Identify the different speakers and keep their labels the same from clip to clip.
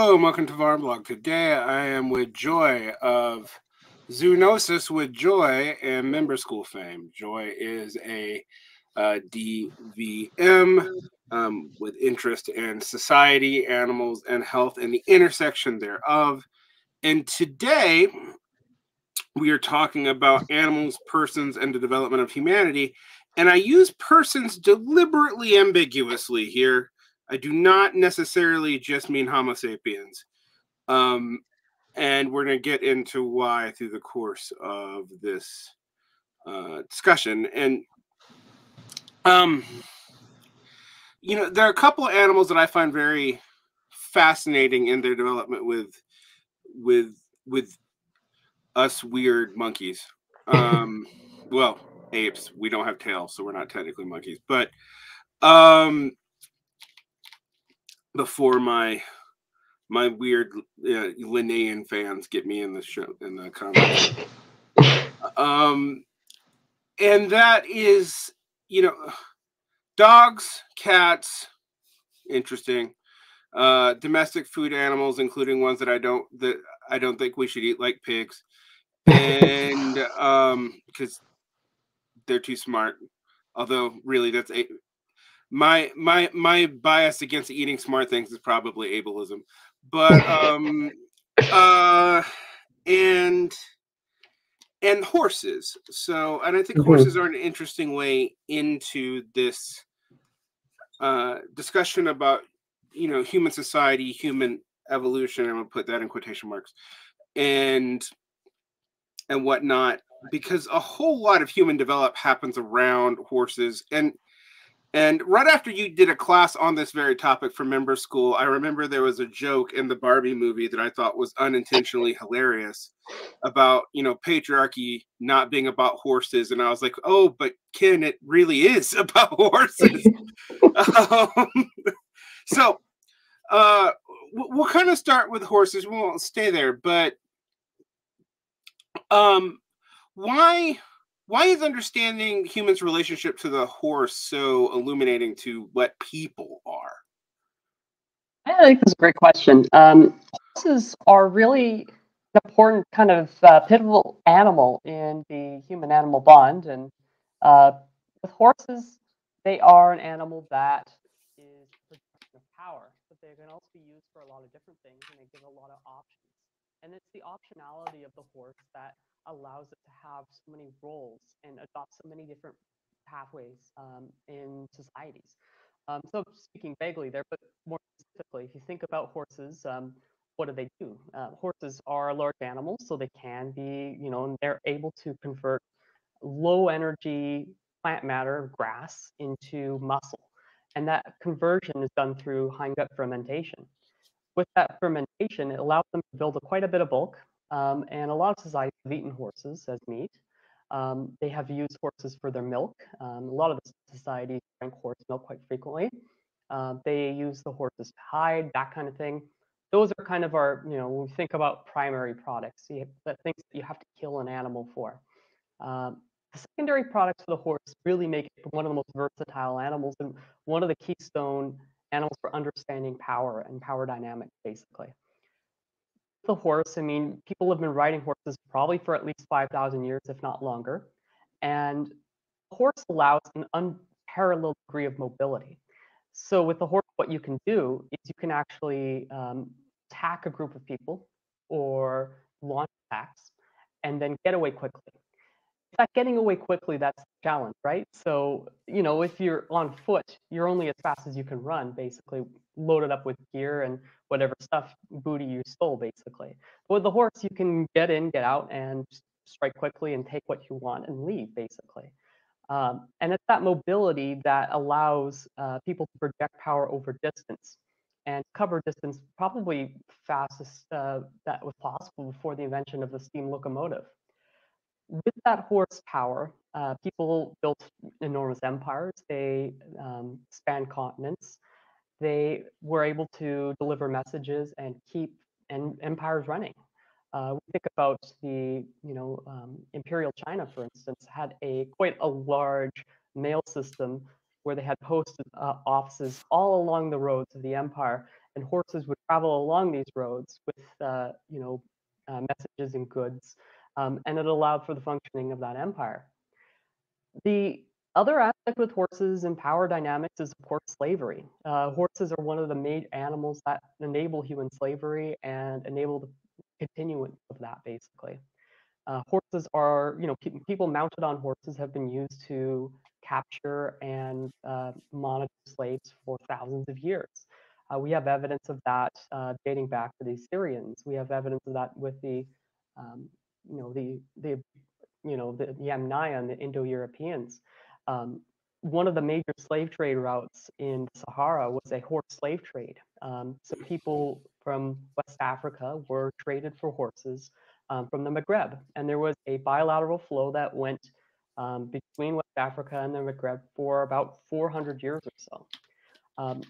Speaker 1: Hello and welcome to Varn Blog. Today I am with Joy of Zoonosis with Joy and Member School fame. Joy is a DVM with interest in society, animals, and health and the intersection thereof. And today we are talking about animals, persons, and the development of humanity. And I use persons deliberately ambiguously here. I do not necessarily just mean Homo sapiens. And we're going to get into why through the course of this discussion. And, there are a couple of animals that I find very fascinating in their development with us weird monkeys. Well, apes. We don't have tails, so we're not technically monkeys. But before my weird Linnaean fans get me in the show in the conversation. And that is, dogs, cats, interesting. Domestic food animals, including ones that I don't think we should eat, like pigs. And because they're too smart. Although really that's my bias against eating smart things is probably ableism. But and horses. So, and I think horses are an interesting way into this discussion about, human society, human evolution. I'm going to put that in quotation marks, and whatnot, because a whole lot of human development happens around horses. And right after you did a class on this very topic for member school, I remember there was a joke in the Barbie movie that I thought was unintentionally hilarious about, patriarchy not being about horses. And I was like, oh, but Ken, it really is about horses. So we'll kind of start with horses. We won't stay there, but why is understanding humans' relationship to the horse so illuminating to what people are?
Speaker 2: I think that's a great question. Horses are really an important kind of pivotal animal in the human-animal bond. And with horses, they are an animal that is a projection of power, but they can also be used for a lot of different things, and they give a lot of options. And it's the optionality of the horse that allows it to have so many roles and adopt so many different pathways in societies. So speaking vaguely there, but more specifically, if you think about horses, what do? Horses are large animals, so they can be, and they're able to convert low energy plant matter, grass, into muscle. And that conversion is done through hindgut fermentation. With that fermentation, it allows them to build quite a bit of bulk. And a lot of societies have eaten horses as meat. They have used horses for their milk. A lot of the societies drink horse milk quite frequently. They use the horse's hide, that kind of thing. Those are kind of our, when we think about primary products, the things that you have to kill an animal for. The secondary products for the horse really make it one of the most versatile animals and one of the keystone animals for understanding power and power dynamics, basically. The horse, people have been riding horses probably for at least 5,000 years, if not longer. And the horse allows an unparalleled degree of mobility. So with the horse, what you can do is you can actually attack a group of people or launch attacks and then get away quickly. In fact, getting away quickly, that's the challenge, right? So, if you're on foot, you're only as fast as you can run, basically, loaded up with gear and whatever stuff, booty you stole, basically. But with the horse, you can get in, get out, and strike quickly and take what you want and leave, basically. And it's that mobility that allows people to project power over distance and cover distance probably fastest that was possible before the invention of the steam locomotive. With that horsepower, people built enormous empires. They spanned continents. They were able to deliver messages and keep empires running. We think about the, Imperial China, for instance, had quite a large mail system where they had post offices all along the roads of the empire, and horses would travel along these roads with messages and goods, and it allowed for the functioning of that empire. The other aspect with horses and power dynamics is, of course, slavery. Horses are one of the main animals that enable human slavery and enable the continuance of that, basically. Horses are, people mounted on horses have been used to capture and monitor slaves for thousands of years. We have evidence of that dating back to the Assyrians. We have evidence of that with the, the Yamnaya and the Indo-Europeans. One of the major slave trade routes in Sahara was a horse slave trade. So people from West Africa were traded for horses from the Maghreb. And there was a bilateral flow that went between West Africa and the Maghreb for about 400 years or so.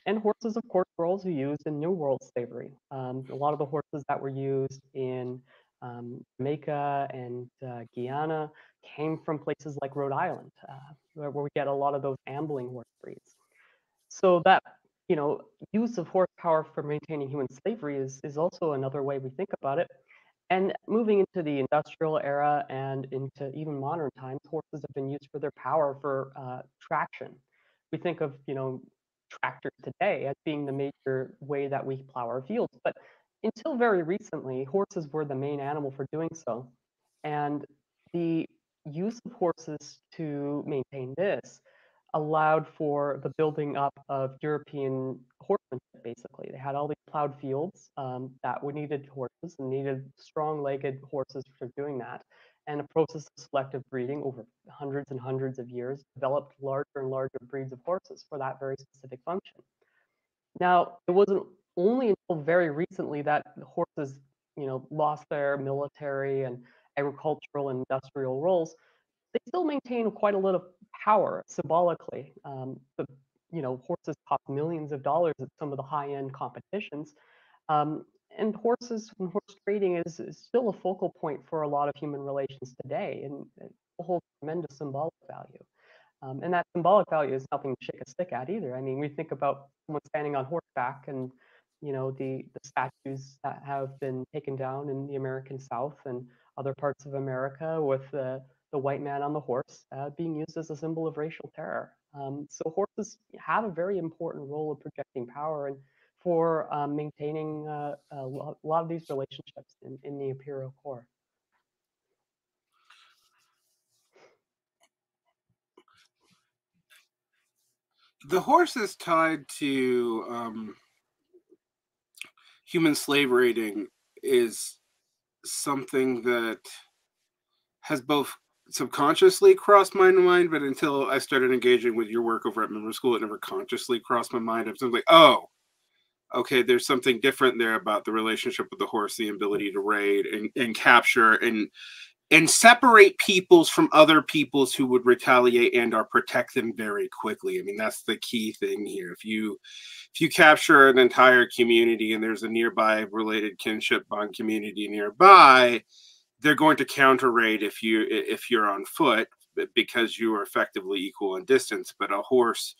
Speaker 2: And horses, of course, were also used in New World slavery. A lot of the horses that were used in Jamaica and Guyana came from places like Rhode Island, where we get a lot of those ambling horse breeds. So that, use of horsepower for maintaining human slavery is also another way we think about it. And moving into the industrial era and into even modern times, horses have been used for their power for traction. We think of, tractors today as being the major way that we plow our fields. But until very recently, horses were the main animal for doing so. And the use of horses to maintain this allowed for the building up of European horsemanship, basically. They had all these plowed fields that needed horses and needed strong-legged horses for doing that. And a process of selective breeding over hundreds and hundreds of years developed larger and larger breeds of horses for that very specific function. Now, it wasn't only until very recently that the horses, lost their military and agricultural and industrial roles. They still maintain quite a lot of power symbolically. Horses cost millions of dollars at some of the high-end competitions. And horse trading is still a focal point for a lot of human relations today, and it holds tremendous symbolic value. And that symbolic value is nothing to shake a stick at either. I mean, we think about someone standing on horseback and, the statues that have been taken down in the American South and other parts of America with the white man on the horse being used as a symbol of racial terror. So horses have a very important role in projecting power and for maintaining a lot of these relationships in the imperial core.
Speaker 1: The horse is tied to human slave raiding is something that has both subconsciously crossed my mind, but until I started engaging with your work over at Mimbres School, it never consciously crossed my mind. I was like, oh, okay, there's something different there about the relationship with the horse, the ability to raid and capture and separate peoples from other peoples who would retaliate and or protect them very quickly. I mean, that's the key thing here. If you capture an entire community and there's a nearby related kinship bond community nearby, they're going to counter raid if you're on foot because you are effectively equal in distance. But a horse,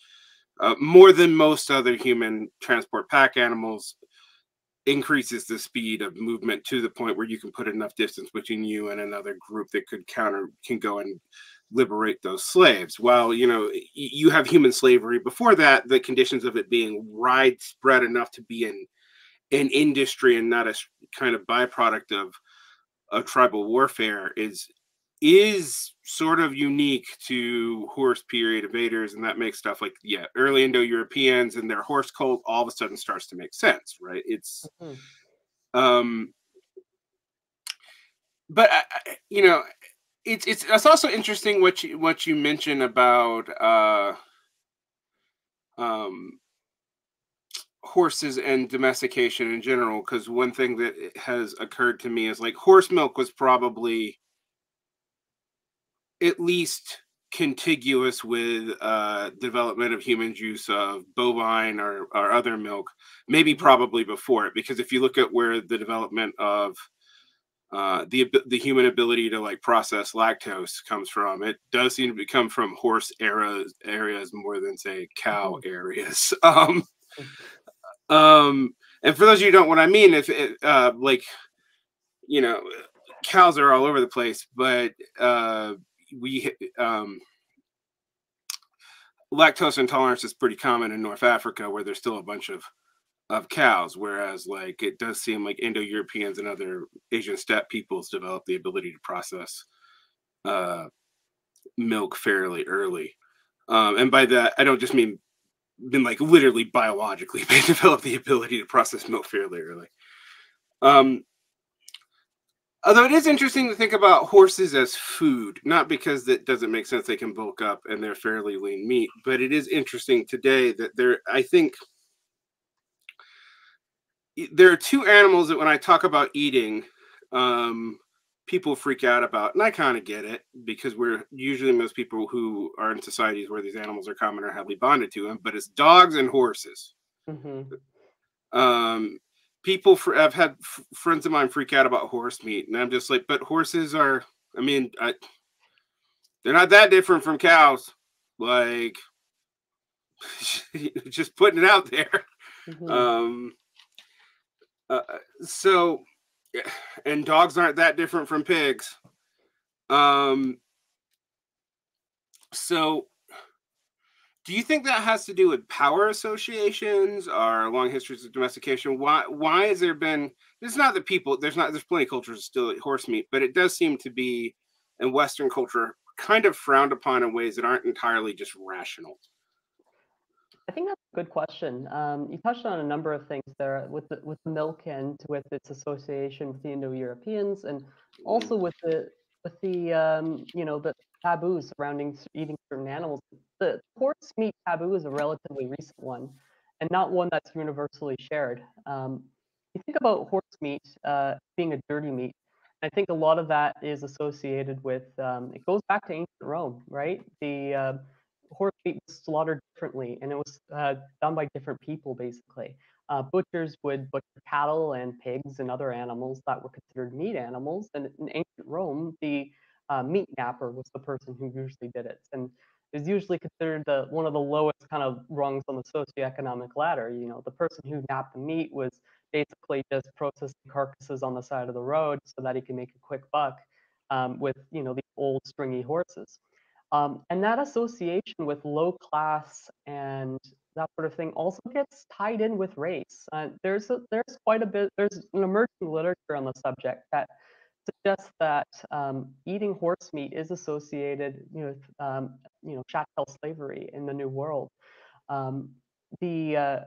Speaker 1: more than most other human transport pack animals, increases the speed of movement to the point where you can put enough distance between you and another group that can go and liberate those slaves. While you have human slavery before that, the conditions of it being widespread enough to be an industry and not a kind of byproduct of tribal warfare is sort of unique to horse period invaders, and that makes stuff like early Indo-Europeans and their horse cult all of a sudden starts to make sense, right? It's but it's also interesting what you mention about horses and domestication in general, because one thing that has occurred to me is like horse milk was probably at least contiguous with development of humans' use of bovine or other milk, maybe probably before it, because if you look at where the development of the human ability to like process lactose comes from, it does seem to come from horse areas more than say cow areas. And for those of you who don't, what I mean, if it, like, you know, cows are all over the place, but we lactose intolerance is pretty common in North Africa, where there's still a bunch of cows, whereas like it does seem like Indo-Europeans and other Asian steppe peoples develop the ability to process milk fairly early. And by that, I don't just mean like literally biologically, they develop the ability to process milk fairly early. Although it is interesting to think about horses as food, not because that doesn't make sense, they can bulk up and they're fairly lean meat, but it is interesting today that I think there are two animals that when I talk about eating, people freak out about, and I kind of get it because we're usually most people who are in societies where these animals are common are heavily bonded to them, but it's dogs and horses. People I've had friends of mine freak out about horse meat, and I'm just like, but horses are, I mean, they're not that different from cows. Like, just putting it out there. So, and dogs aren't that different from pigs. So, do you think that has to do with power associations or long histories of domestication? Why has there been? It's not that people there's plenty of cultures still eat horse meat, but it does seem to be in Western culture kind of frowned upon in ways that aren't entirely just rational.
Speaker 2: I think that's a good question. You touched on a number of things there with the milk and with its association with the Indo-Europeans, and also with the the taboos surrounding eating certain animals. The horse meat taboo is a relatively recent one, and not one that's universally shared. You think about horse meat being a dirty meat. I think a lot of that is associated with it goes back to ancient Rome, right? The horse meat was slaughtered differently, and it was done by different people, basically. Butchers would butcher cattle and pigs and other animals that were considered meat animals. And in ancient Rome, the meat knapper was the person who usually did it. And it was usually considered one of the lowest kind of rungs on the socioeconomic ladder. You know, the person who napped the meat was basically just processing carcasses on the side of the road so that he can make a quick buck with, these old stringy horses. And that association with low class and that sort of thing also gets tied in with race. There's quite a bit. There's an emerging literature on the subject that suggests that eating horse meat is associated, with chattel slavery in the New World. Um, the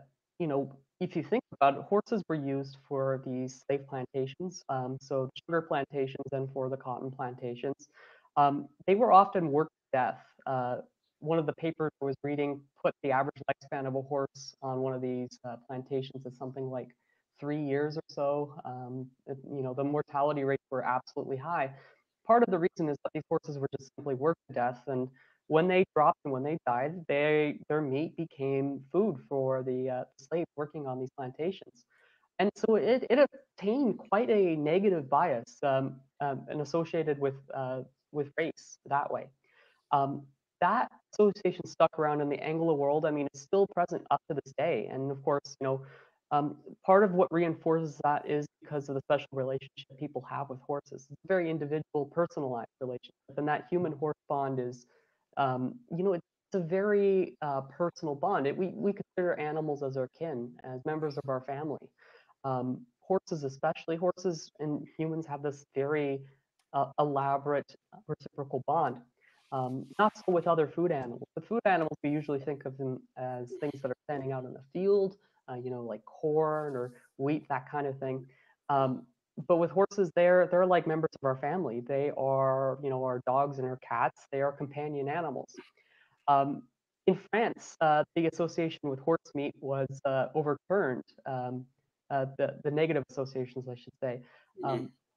Speaker 2: if you think about it, horses were used for the slave plantations, so sugar plantations and for the cotton plantations. They were often worked to death. One of the papers I was reading put the average lifespan of a horse on one of these plantations at something like 3 years or so. The mortality rates were absolutely high. Part of the reason is that these horses were just simply worked to death, and when they dropped and when they died, their meat became food for the slaves working on these plantations. And so it obtained quite a negative bias and associated with race that way. Um, that association stuck around in the Anglo world. I mean, it's still present up to this day. And of course, part of what reinforces that is because of the special relationship people have with horses. It's a very individual, personalized relationship. And that human-horse bond is, it's a very personal bond. We consider animals as our kin, as members of our family. Horses, especially horses and humans, have this very elaborate reciprocal bond. Not so with other food animals. The food animals, we usually think of them as things that are standing out in the field, like corn or wheat, that kind of thing. But with horses, they're like members of our family. They are, our dogs and our cats. They are companion animals. In France, the association with horse meat was overturned. The negative associations, I should say,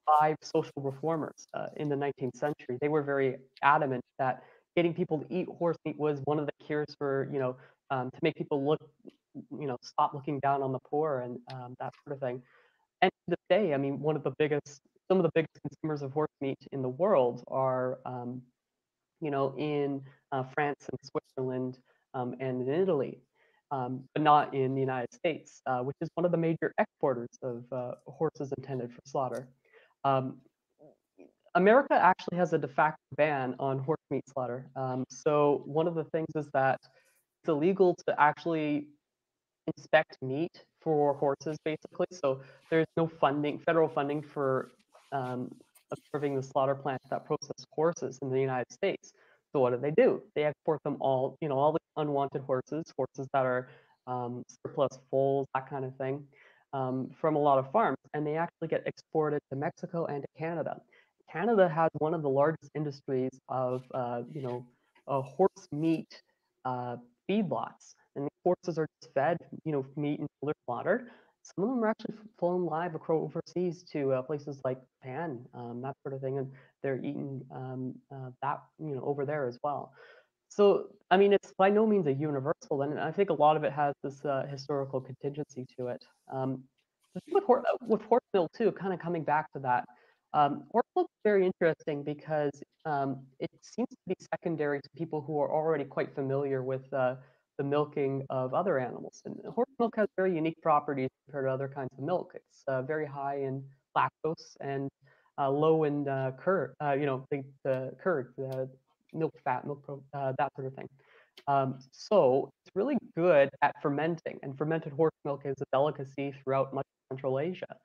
Speaker 2: by social reformers in the 19th century. They were very adamant that getting people to eat horse meat was one of the cures for, to make people look, stop looking down on the poor and that sort of thing. And to this day, I mean, some of the biggest consumers of horse meat in the world are, in France and Switzerland and in Italy. but not in the United States, which is one of the major exporters of horses intended for slaughter. Um, America actually has a de facto ban on horse meat slaughter. So one of the things is that it's illegal to actually inspect meat for horses, basically. So there's no funding, federal funding for observing the slaughter plants that process horses in the United States. So what do? They export them all, all the unwanted horses, horses that are surplus foals, that kind of thing, from a lot of farms, and they actually get exported to Mexico and to Canada. Canada has one of the largest industries of, horse meat feedlots, and the horses are just fed, meat until they're slaughtered. Some of them are actually flown live overseas to places like Japan, that sort of thing, and they're eaten that over there as well. So, I mean, it's by no means a universal, and I think a lot of it has this historical contingency to it. The thing with horse milk too, kind of coming back to that, horse milk is very interesting because it seems to be secondary to people who are already quite familiar with the milking of other animals. And horse milk has very unique properties compared to other kinds of milk. It's very high in lactose and low in curd, the curd, the milk fat, that sort of thing. So it's really good at fermenting, and fermented horse milk is a delicacy throughout much of Central Asia.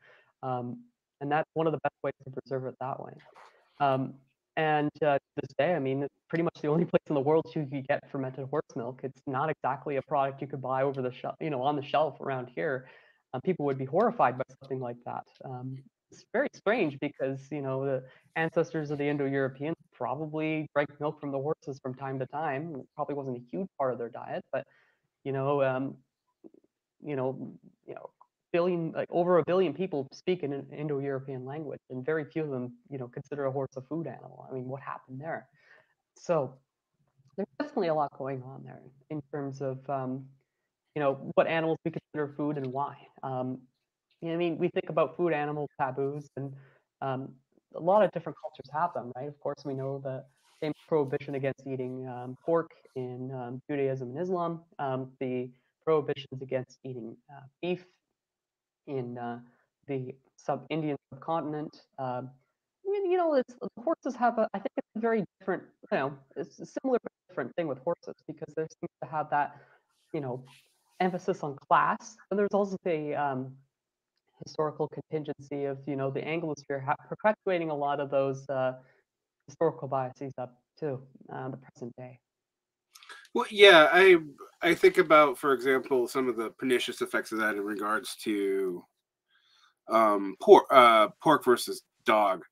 Speaker 2: And that's one of the best ways to preserve it that way. And to this day, I mean, it's pretty much the only place in the world you can get fermented horse milk. It's not exactly a product you could buy over the shelf, on the shelf around here. People would be horrified by something like that. It's very strange because, the ancestors of the Indo-Europeans probably drank milk from the horses from time to time. It probably wasn't a huge part of their diet, but, you know, you know, like over a billion people speak an Indo-European language, and very few of them, consider a horse a food animal. I mean, what happened there? So there's definitely a lot going on there in terms of, what animals we consider food and why. I mean, we think about food animal taboos, and a lot of different cultures have them, right? Of course, we know the same prohibition against eating pork in Judaism and Islam, the prohibitions against eating beef in the Indian subcontinent. I mean, the horses have I think it's a very different, it's a similar but different thing with horses because they seem to have that, emphasis on class, but there's also the historical contingency of, the Anglosphere perpetuating a lot of those historical biases up to the present day.
Speaker 1: Well, yeah, I think about, for example, some of the pernicious effects of that in regards to pork versus dog.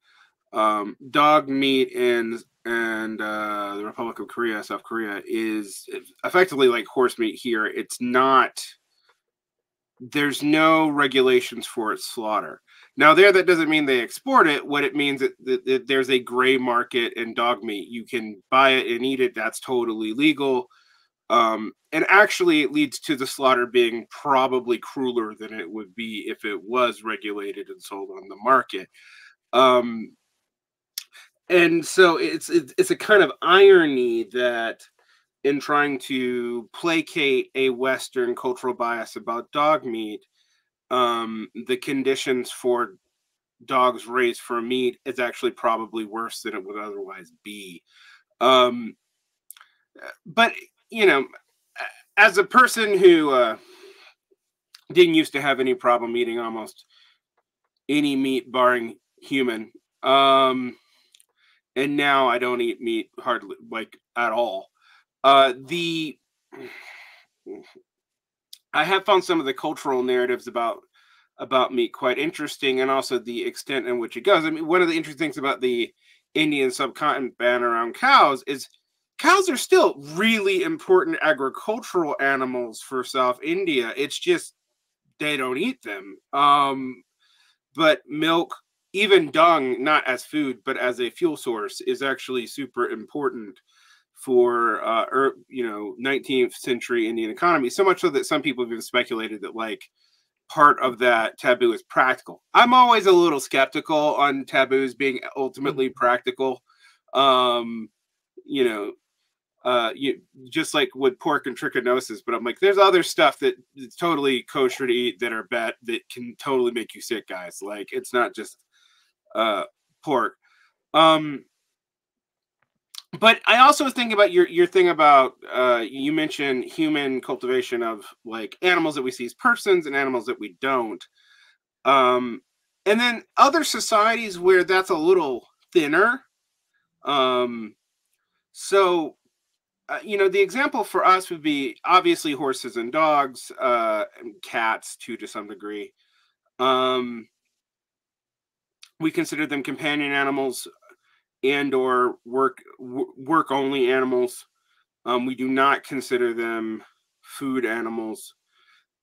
Speaker 1: Dog meat and the Republic of Korea, South Korea, is effectively like horse meat here. It's not. There's no regulations for its slaughter. Now, that doesn't mean they export it. What it means that there's a gray market in dog meat. You can buy it and eat it. That's totally legal. And actually, it leads to the slaughter being probably crueler than it would be if it was regulated and sold on the market. And so it's a kind of irony that in trying to placate a Western cultural bias about dog meat, the conditions for dogs raised for meat is actually probably worse than it would otherwise be. But, as a person who didn't used to have any problem eating almost any meat barring human, and now I don't eat meat hardly, like, at all. I have found some of the cultural narratives about meat quite interesting, and also the extent in which it goes. I mean, one of the interesting things about the Indian subcontinent ban around cows is cows are still really important agricultural animals for South India. It's just they don't eat them. But milk, even dung, not as food but as a fuel source, is actually super important for 19th century Indian economy. So much so that some people have even speculated that, like, part of that taboo is practical. I'm always a little skeptical on taboos being ultimately practical. you just like with pork and trichinosis, but I'm like, there's other stuff that it's totally kosher to eat that are bad that can totally make you sick, guys. Like it's not just pork. Um, but I also was thinking about your thing about you mentioned human cultivation of like animals that we see as persons and animals that we don't. Um, and then other societies where that's a little thinner. Um, so the example for us would be obviously horses and dogs, and cats too, to some degree. Um, we consider them companion animals and or work only animals. We do not consider them food animals.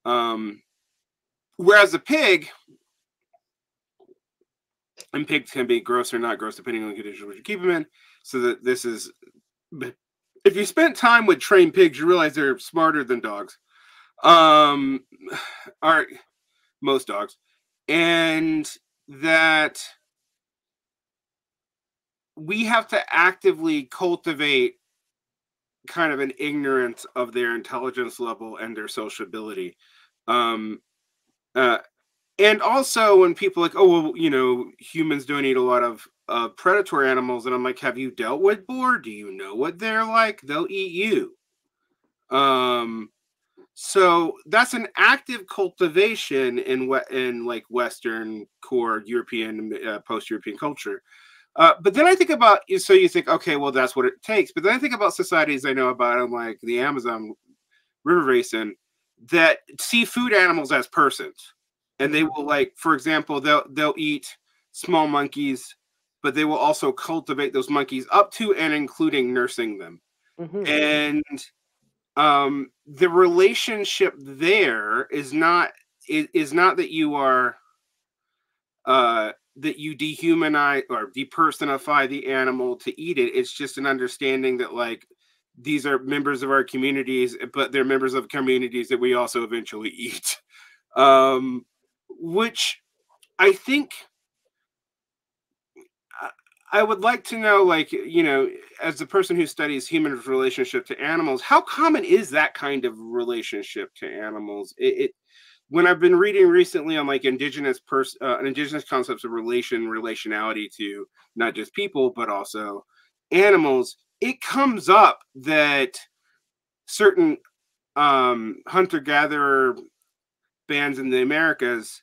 Speaker 1: Um, whereas a pig, and pigs can be gross or not gross depending on the conditions which you keep them in. So that this is, if you spent time with trained pigs, you realize they're smarter than dogs. Um, are most dogs, and that we have to actively cultivate kind of an ignorance of their intelligence level and their sociability. Um, uh, and also when people are like, oh, well, humans don't eat a lot of predatory animals, and I'm like, have you dealt with boar? Do you know what they're like? They'll eat you. Um, so that's an active cultivation in what in like Western core European post-European culture. But then I think about, so you think, okay, well, that's what it takes. But then I think about societies I know about in like the Amazon River Basin that see food animals as persons. And they will, like, for example, they'll eat small monkeys, but they will also cultivate those monkeys up to and including nursing them.
Speaker 2: Mm-hmm.
Speaker 1: And the relationship there is not that you are that you dehumanize or depersonify the animal to eat it. It's just an understanding that like these are members of our communities, but they're members of communities that we also eventually eat. Um, which I think I would like to know, like, as the person who studies human relationship to animals, how common is that kind of relationship to animals? It when I've been reading recently on like indigenous concepts of relationality to not just people but also animals, it comes up that certain hunter gatherer bands in the Americas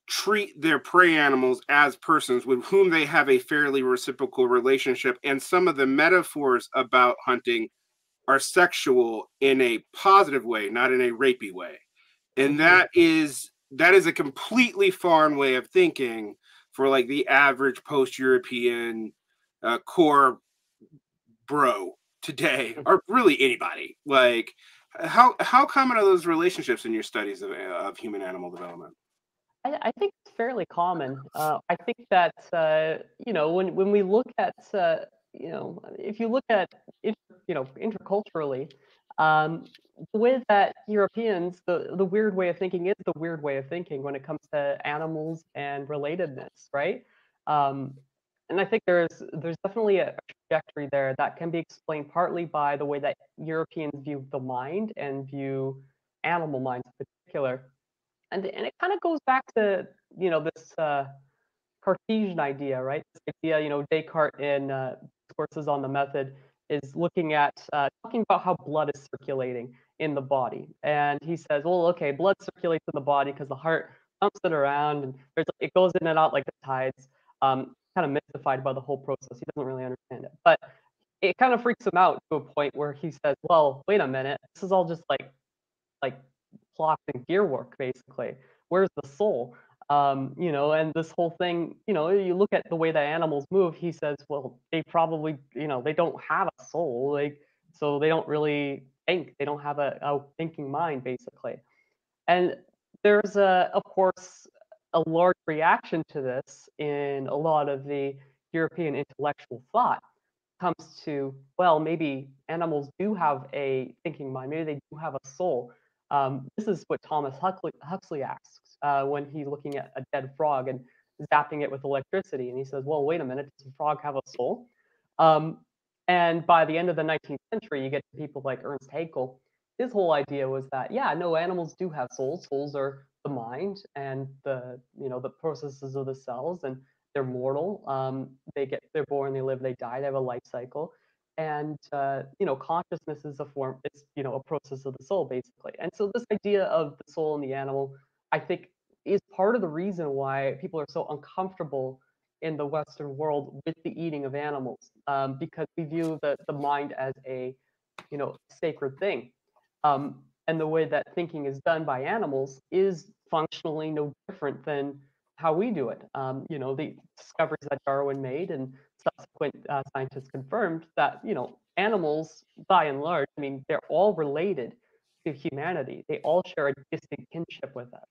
Speaker 1: treat their prey animals as persons with whom they have a fairly reciprocal relationship, and some of the metaphors about hunting are sexual in a positive way, not in a rapey way. And
Speaker 2: Mm-hmm.
Speaker 1: that is a completely foreign way of thinking for like the average post-European core bro today, or really anybody. Like, how common are those relationships in your studies of human animal development?
Speaker 2: I think it's fairly common. I think that when we look at if you look at interculturally, the way that Europeans, the weird way of thinking is the weird way of thinking when it comes to animals and relatedness, right? Um, and I think there's definitely a trajectory there that can be explained partly by the way that Europeans view the mind and view animal minds in particular, and it kind of goes back to this Cartesian idea, right? This idea, Descartes in Discourses on the Method is looking at talking about how blood is circulating in the body, and he says, well, okay, blood circulates in the body because the heart pumps it around, and it goes in and out like the tides. Kind of mystified by the whole process. He doesn't really understand it, but it kind of freaks him out to a point where he says, well, wait a minute, this is all just like plot and gear work basically. Where's the soul? And this whole thing, you look at the way that animals move, he says, well, they probably, they don't have a soul, like, so they don't really think, they don't have a thinking mind basically. And there's of course, a large reaction to this in a lot of the European intellectual thought comes to, well, maybe animals do have a thinking mind, maybe they do have a soul. This is what Thomas Huxley asks when he's looking at a dead frog and zapping it with electricity. And he says, well, wait a minute, does a frog have a soul? Um, And by the end of the 19th century, you get people like Ernst Haeckel. His whole idea was that, yeah, no, animals do have souls. Souls are the mind and the processes of the cells, and they're mortal. They're born, they live, they die. They have a life cycle, and consciousness is a form. It's a process of the soul, basically. And so this idea of the soul in the animal, I think, is part of the reason why people are so uncomfortable in the Western world with the eating of animals, because we view the mind as a sacred thing. And the way that thinking is done by animals is functionally no different than how we do it. The discoveries that Darwin made and subsequent scientists confirmed that, animals, by and large, I mean, they're all related to humanity. They all share a distinct kinship with us.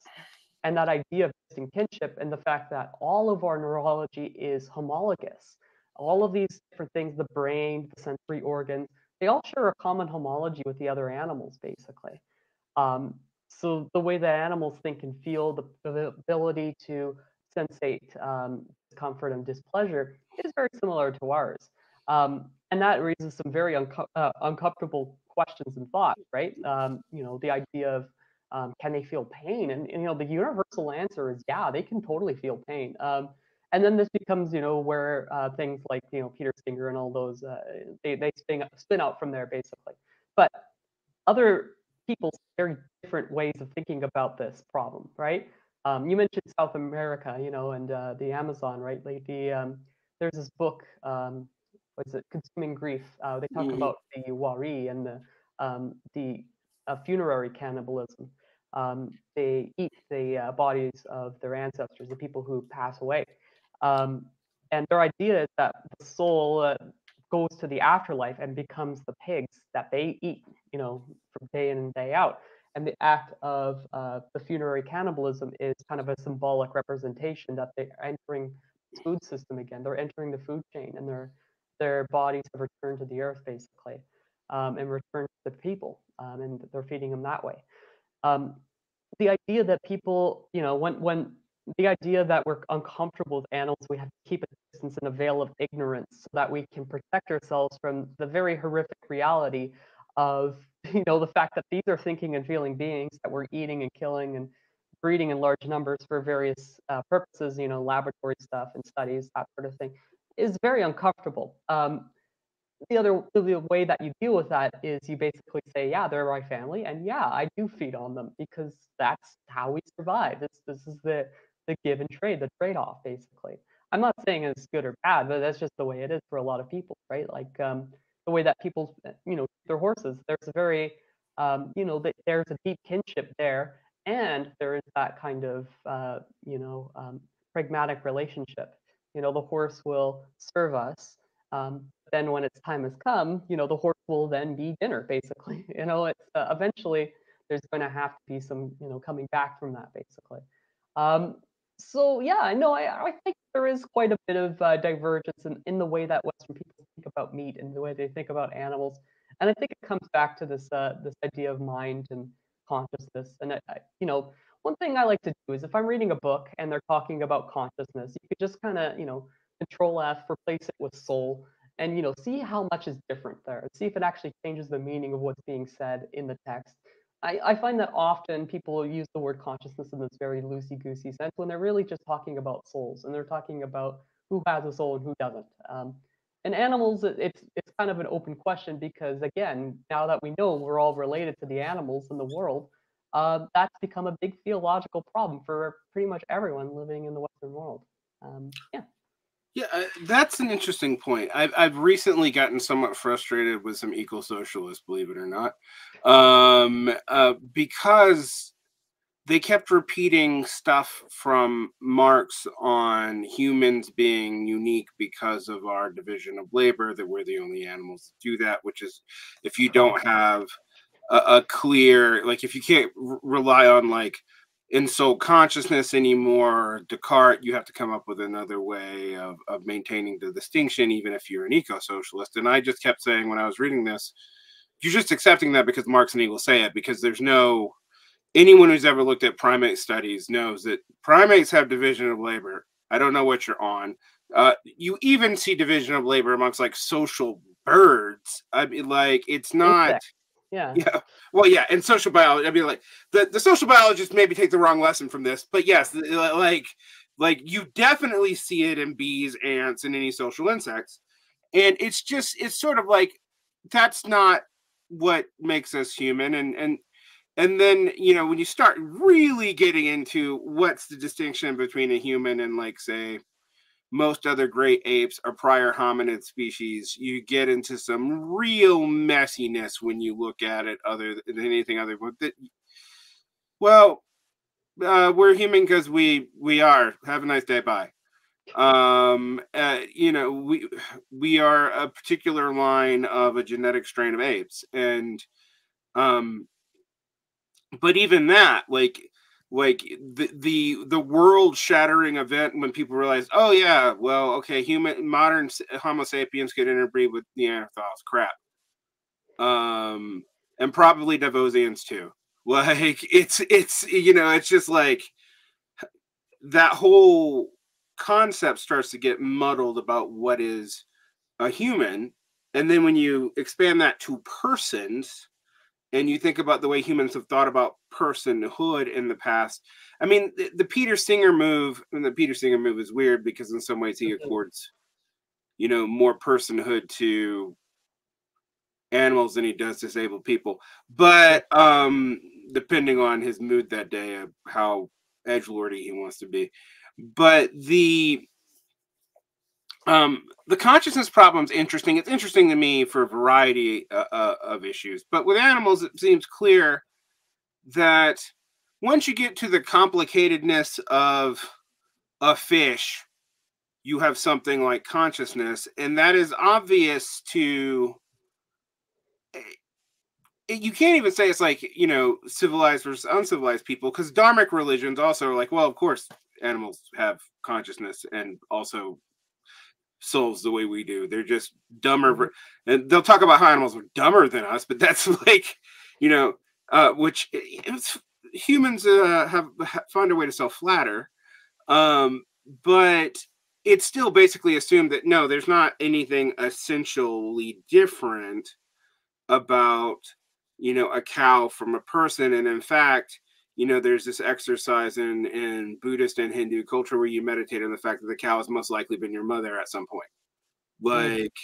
Speaker 2: And that idea of distinct kinship and the fact that all of our neurology is homologous, all of these different things, the brain, the sensory organs, they all share a common homology with the other animals, basically. Um, so the way that animals think and feel, the ability to sensate discomfort and displeasure is very similar to ours. And that raises some very uncomfortable questions and thoughts, right? The idea of can they feel pain? And the universal answer is yeah, they can totally feel pain. And then this becomes, where things like, Peter Singer and all those, they spin out from there, basically. But other people's very different ways of thinking about this problem, right? You mentioned South America, and the Amazon, right? Like there's this book, what is it, Consuming Grief. They talk about the wari and the funerary cannibalism. They eat the bodies of their ancestors, the people who pass away. And their idea is that the soul goes to the afterlife and becomes the pigs that they eat, from day in and day out. And the act of the funerary cannibalism is kind of a symbolic representation that they're entering the food system again. They're entering the food chain, and their bodies have returned to the earth, basically, and returned to the people, and they're feeding them that way. The idea that people, when the idea that we're uncomfortable with animals, we have to keep a distance and a veil of ignorance so that we can protect ourselves from the very horrific reality of, the fact that these are thinking and feeling beings that we're eating and killing and breeding in large numbers for various purposes, laboratory stuff and studies, that sort of thing, is very uncomfortable. The way that you deal with that is you basically say, yeah, they're my family, and yeah, I do feed on them because that's how we survive. This is the give and trade, the trade-off, basically. I'm not saying it's good or bad, but that's just the way it is for a lot of people, right? Like the way that people, their horses. There's a very, there's a deep kinship there, and there is that kind of, pragmatic relationship. The horse will serve us. Then when its time has come, the horse will then be dinner, basically. It's eventually there's going to have to be some, coming back from that, basically. So yeah, I think there is quite a bit of divergence in the way that Western people think about meat and the way they think about animals. And I think it comes back to this idea of mind and consciousness. And one thing I like to do is if I'm reading a book and they're talking about consciousness, you could just kind of, Control F, replace it with soul, and see how much is different there. See if it actually changes the meaning of what's being said in the text. I find that often people use the word consciousness in this very loosey-goosey sense when they're really just talking about souls, and they're talking about who has a soul and who doesn't. And animals, it's kind of an open question because, again, now that we know we're all related to the animals in the world, that's become a big theological problem for pretty much everyone living in the Western world. Yeah.
Speaker 1: Yeah, that's an interesting point. I've recently gotten somewhat frustrated with some eco-socialists, believe it or not, because they kept repeating stuff from Marx on humans being unique because of our division of labor, that we're the only animals that do that, which is if you don't have a clear, like if you can't rely on like in-soul consciousness anymore, Descartes, you have to come up with another way of maintaining the distinction, even if you're an eco-socialist. And I just kept saying when I was reading this, you're just accepting that because Marx and Engels say it, because there's no, anyone who's ever looked at primate studies knows that primates have division of labor. I don't know what you're on. You even see division of labor amongst like social birds. I mean, like it's not.
Speaker 2: Insect. Yeah.
Speaker 1: Yeah. Well, yeah, and social biology. I mean, like the social biologists maybe take the wrong lesson from this, but yes, like you definitely see it in bees, ants, and any social insects, and it's sort of like that's not what makes us human, and then when you start really getting into what's the distinction between a human and like say most other great apes or prior hominid species, you get into some real messiness when you look at it other than anything other than well, we're human because we are. Have a nice day. Bye. We are a particular line of a genetic strain of apes, and um but even that, like the world shattering event when people realize, oh yeah, well, okay, modern Homo sapiens could interbreed with Neanderthals, crap, um, and probably Devosians too. Like it's just like that whole concept starts to get muddled about what is a human, and then when you expand that to persons and you think about the way humans have thought about personhood in the past. I mean, the Peter Singer move, and the Peter Singer move is weird because in some ways he accords, more personhood to animals than he does disabled people. But depending on his mood that day, of how edgelordy he wants to be. But the consciousness problem is interesting. It's interesting to me for a variety of issues. But with animals, it seems clear that once you get to the complicatedness of a fish, you have something like consciousness, and that is obvious to. You can't even say it's like civilized versus uncivilized people, because dharmic religions also are like, well, of course animals have consciousness and also souls the way we do. They're just dumber, and they'll talk about how animals are dumber than us, but that's like which humans have found a way to self-flatter, but it's still basically assumed that no, there's not anything essentially different about a cow from a person. And in fact, there's this exercise in Buddhist and Hindu culture where you meditate on the fact that the cow has most likely been your mother at some point. Like,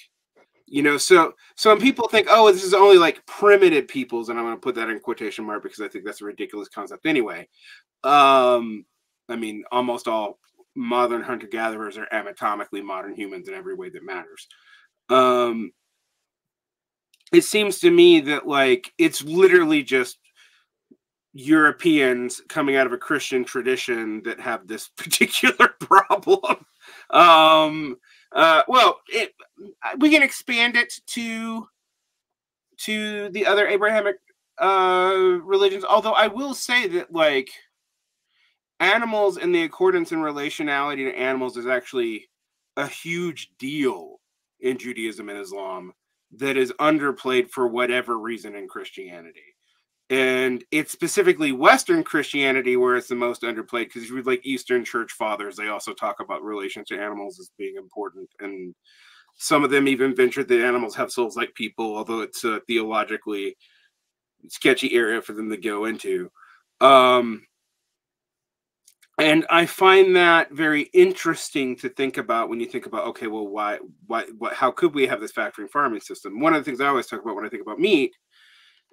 Speaker 1: so when people think, oh, this is only like primitive peoples, and I'm going to put that in quotation mark because I think that's a ridiculous concept anyway. I mean, almost all modern hunter-gatherers are anatomically modern humans in every way that matters. It seems to me that like it's literally just Europeans coming out of a Christian tradition that have this particular problem. Well, we can expand it to the other Abrahamic religions. Although I will say that like animals and the accordance and relationality to animals is actually a huge deal in Judaism and Islam that is underplayed for whatever reason in Christianity. And it's specifically Western Christianity where it's the most underplayed, because if you read like Eastern Church Fathers, they also talk about relations to animals as being important. And some of them even ventured that animals have souls like people, although it's a theologically sketchy area for them to go into. And I find that very interesting to think about when you think about, okay, well, how could we have this factory farming system? One of the things I always talk about when I think about meat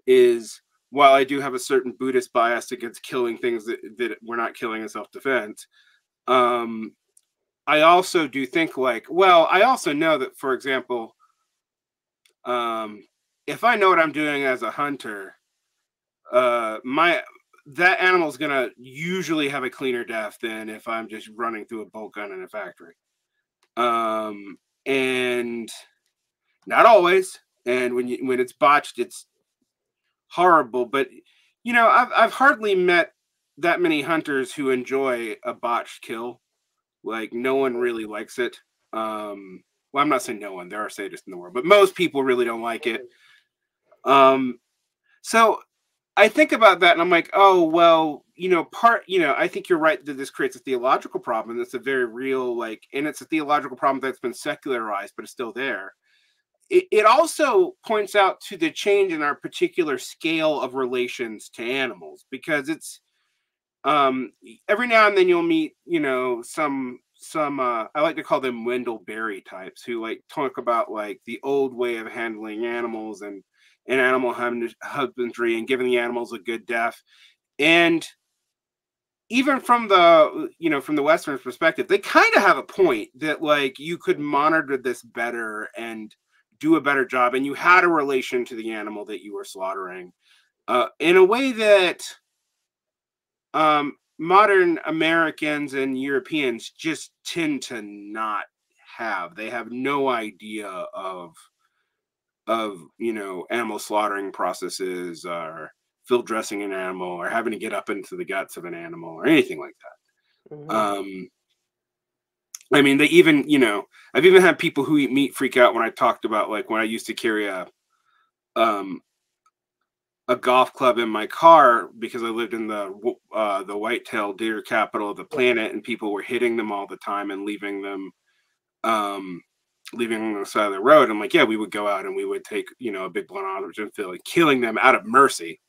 Speaker 1: is, while I do have a certain Buddhist bias against killing things that we're not killing in self-defense, I also do think like, well, I also know that, for example, if I know what I'm doing as a hunter, that animal is going to usually have a cleaner death than if I'm just running through a bolt gun in a factory. And not always. And when it's botched, it's horrible. But, I've hardly met that many hunters who enjoy a botched kill. Like, no one really likes it. Well, I'm not saying no one. There are sadists in the world, but most people really don't like it. So I think about that and I'm like, oh, well, I think you're right that this creates a theological problem. That's a very real, like, and it's a theological problem that's been secularized, but it's still there. It also points out to the change in our particular scale of relations to animals, because it's every now and then you'll meet, some I like to call them Wendell Berry types, who like talk about like the old way of handling animals and animal husbandry and giving the animals a good death. And even from the Western's perspective, they kind of have a point that like you could monitor this better and do a better job, and you had a relation to the animal that you were slaughtering in a way that modern Americans and Europeans just tend to not have. They have no idea of animal slaughtering processes, or field dressing an animal, or having to get up into the guts of an animal, or anything like that.
Speaker 2: Mm-hmm.
Speaker 1: I mean, they even, I've even had people who eat meat freak out when I talked about like when I used to carry um a golf club in my car because I lived in the whitetail deer capital of the planet, and people were hitting them all the time and um leaving on the side of the road. I'm like, yeah, we would go out and we would take a big blunt oxygen fill and killing them out of mercy.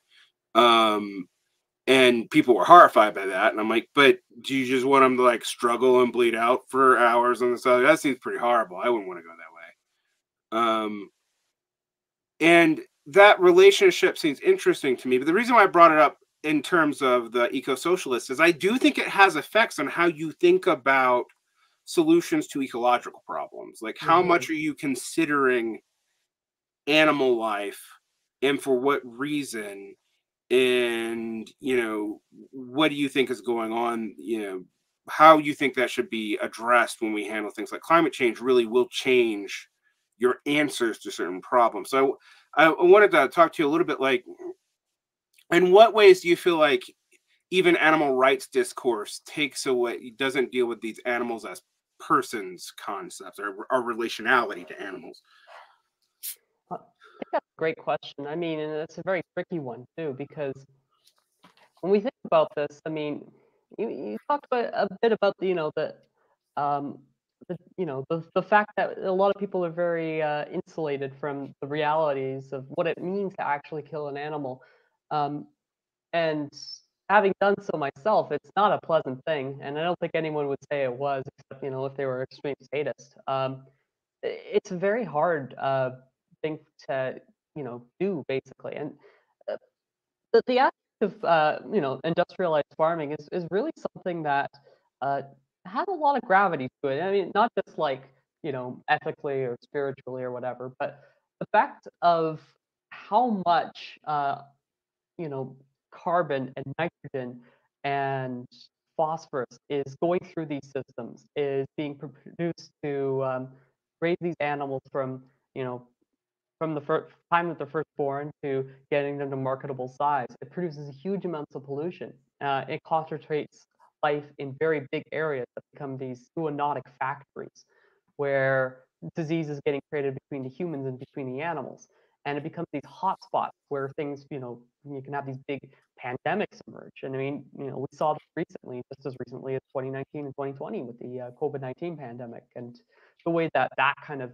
Speaker 1: Um, and people were horrified by that, and I'm like, but do you just want them to like struggle and bleed out for hours on the side? That seems pretty horrible. I wouldn't want to go that way. And that relationship seems interesting to me. But the reason why I brought it up in terms of the eco-socialist is I do think it has effects on how you think about solutions to ecological problems. Like, how
Speaker 2: Mm-hmm.
Speaker 1: much are you considering animal life, and for what reason? And what do you think is going on? How you think that should be addressed when we handle things like climate change really will change your answers to certain problems. So I wanted to talk to you a little bit, like, in what ways do you feel like even animal rights discourse takes away, doesn't deal with these animals as persons concepts, or relationality to animals?
Speaker 2: I think that's a great question. I mean, and it's a very tricky one too, because when we think about this, I mean, you talked about a bit about um, the fact that a lot of people are very insulated from the realities of what it means to actually kill an animal. Um, and having done so myself, it's not a pleasant thing, and I don't think anyone would say it was, except if they were extreme sadist. It's a very hard thing to do basically, and uh, the aspect of industrialized farming is really something that uh, has a lot of gravity to it. I mean, not just like ethically or spiritually or whatever, but the fact of how much you know, carbon and nitrogen and phosphorus is going through these systems, is being produced to raise these animals from, you know, from the first time that they're first born to getting them to marketable size. It produces huge amounts of pollution. It concentrates life in very big areas that become these zoonotic factories where disease is getting created between the humans and between the animals. And it becomes these hotspots where things, you can have these big pandemics emerge. And I mean, we saw this recently, just as recently as 2019 and 2020 with the COVID-19 pandemic. And the way that that kind of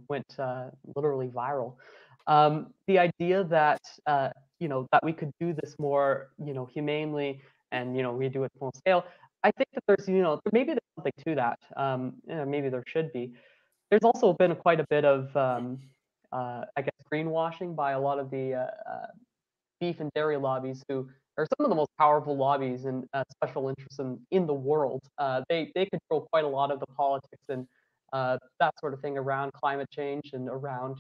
Speaker 2: went literally viral. The idea that that we could do this more humanely, and we do it full scale. I think that there's maybe there's something to that. Maybe there should be. There's also been quite a bit of I guess greenwashing by a lot of the beef and dairy lobbies, who are some of the most powerful lobbies and special interests in the world. They control quite a lot of the politics and that sort of thing around climate change and around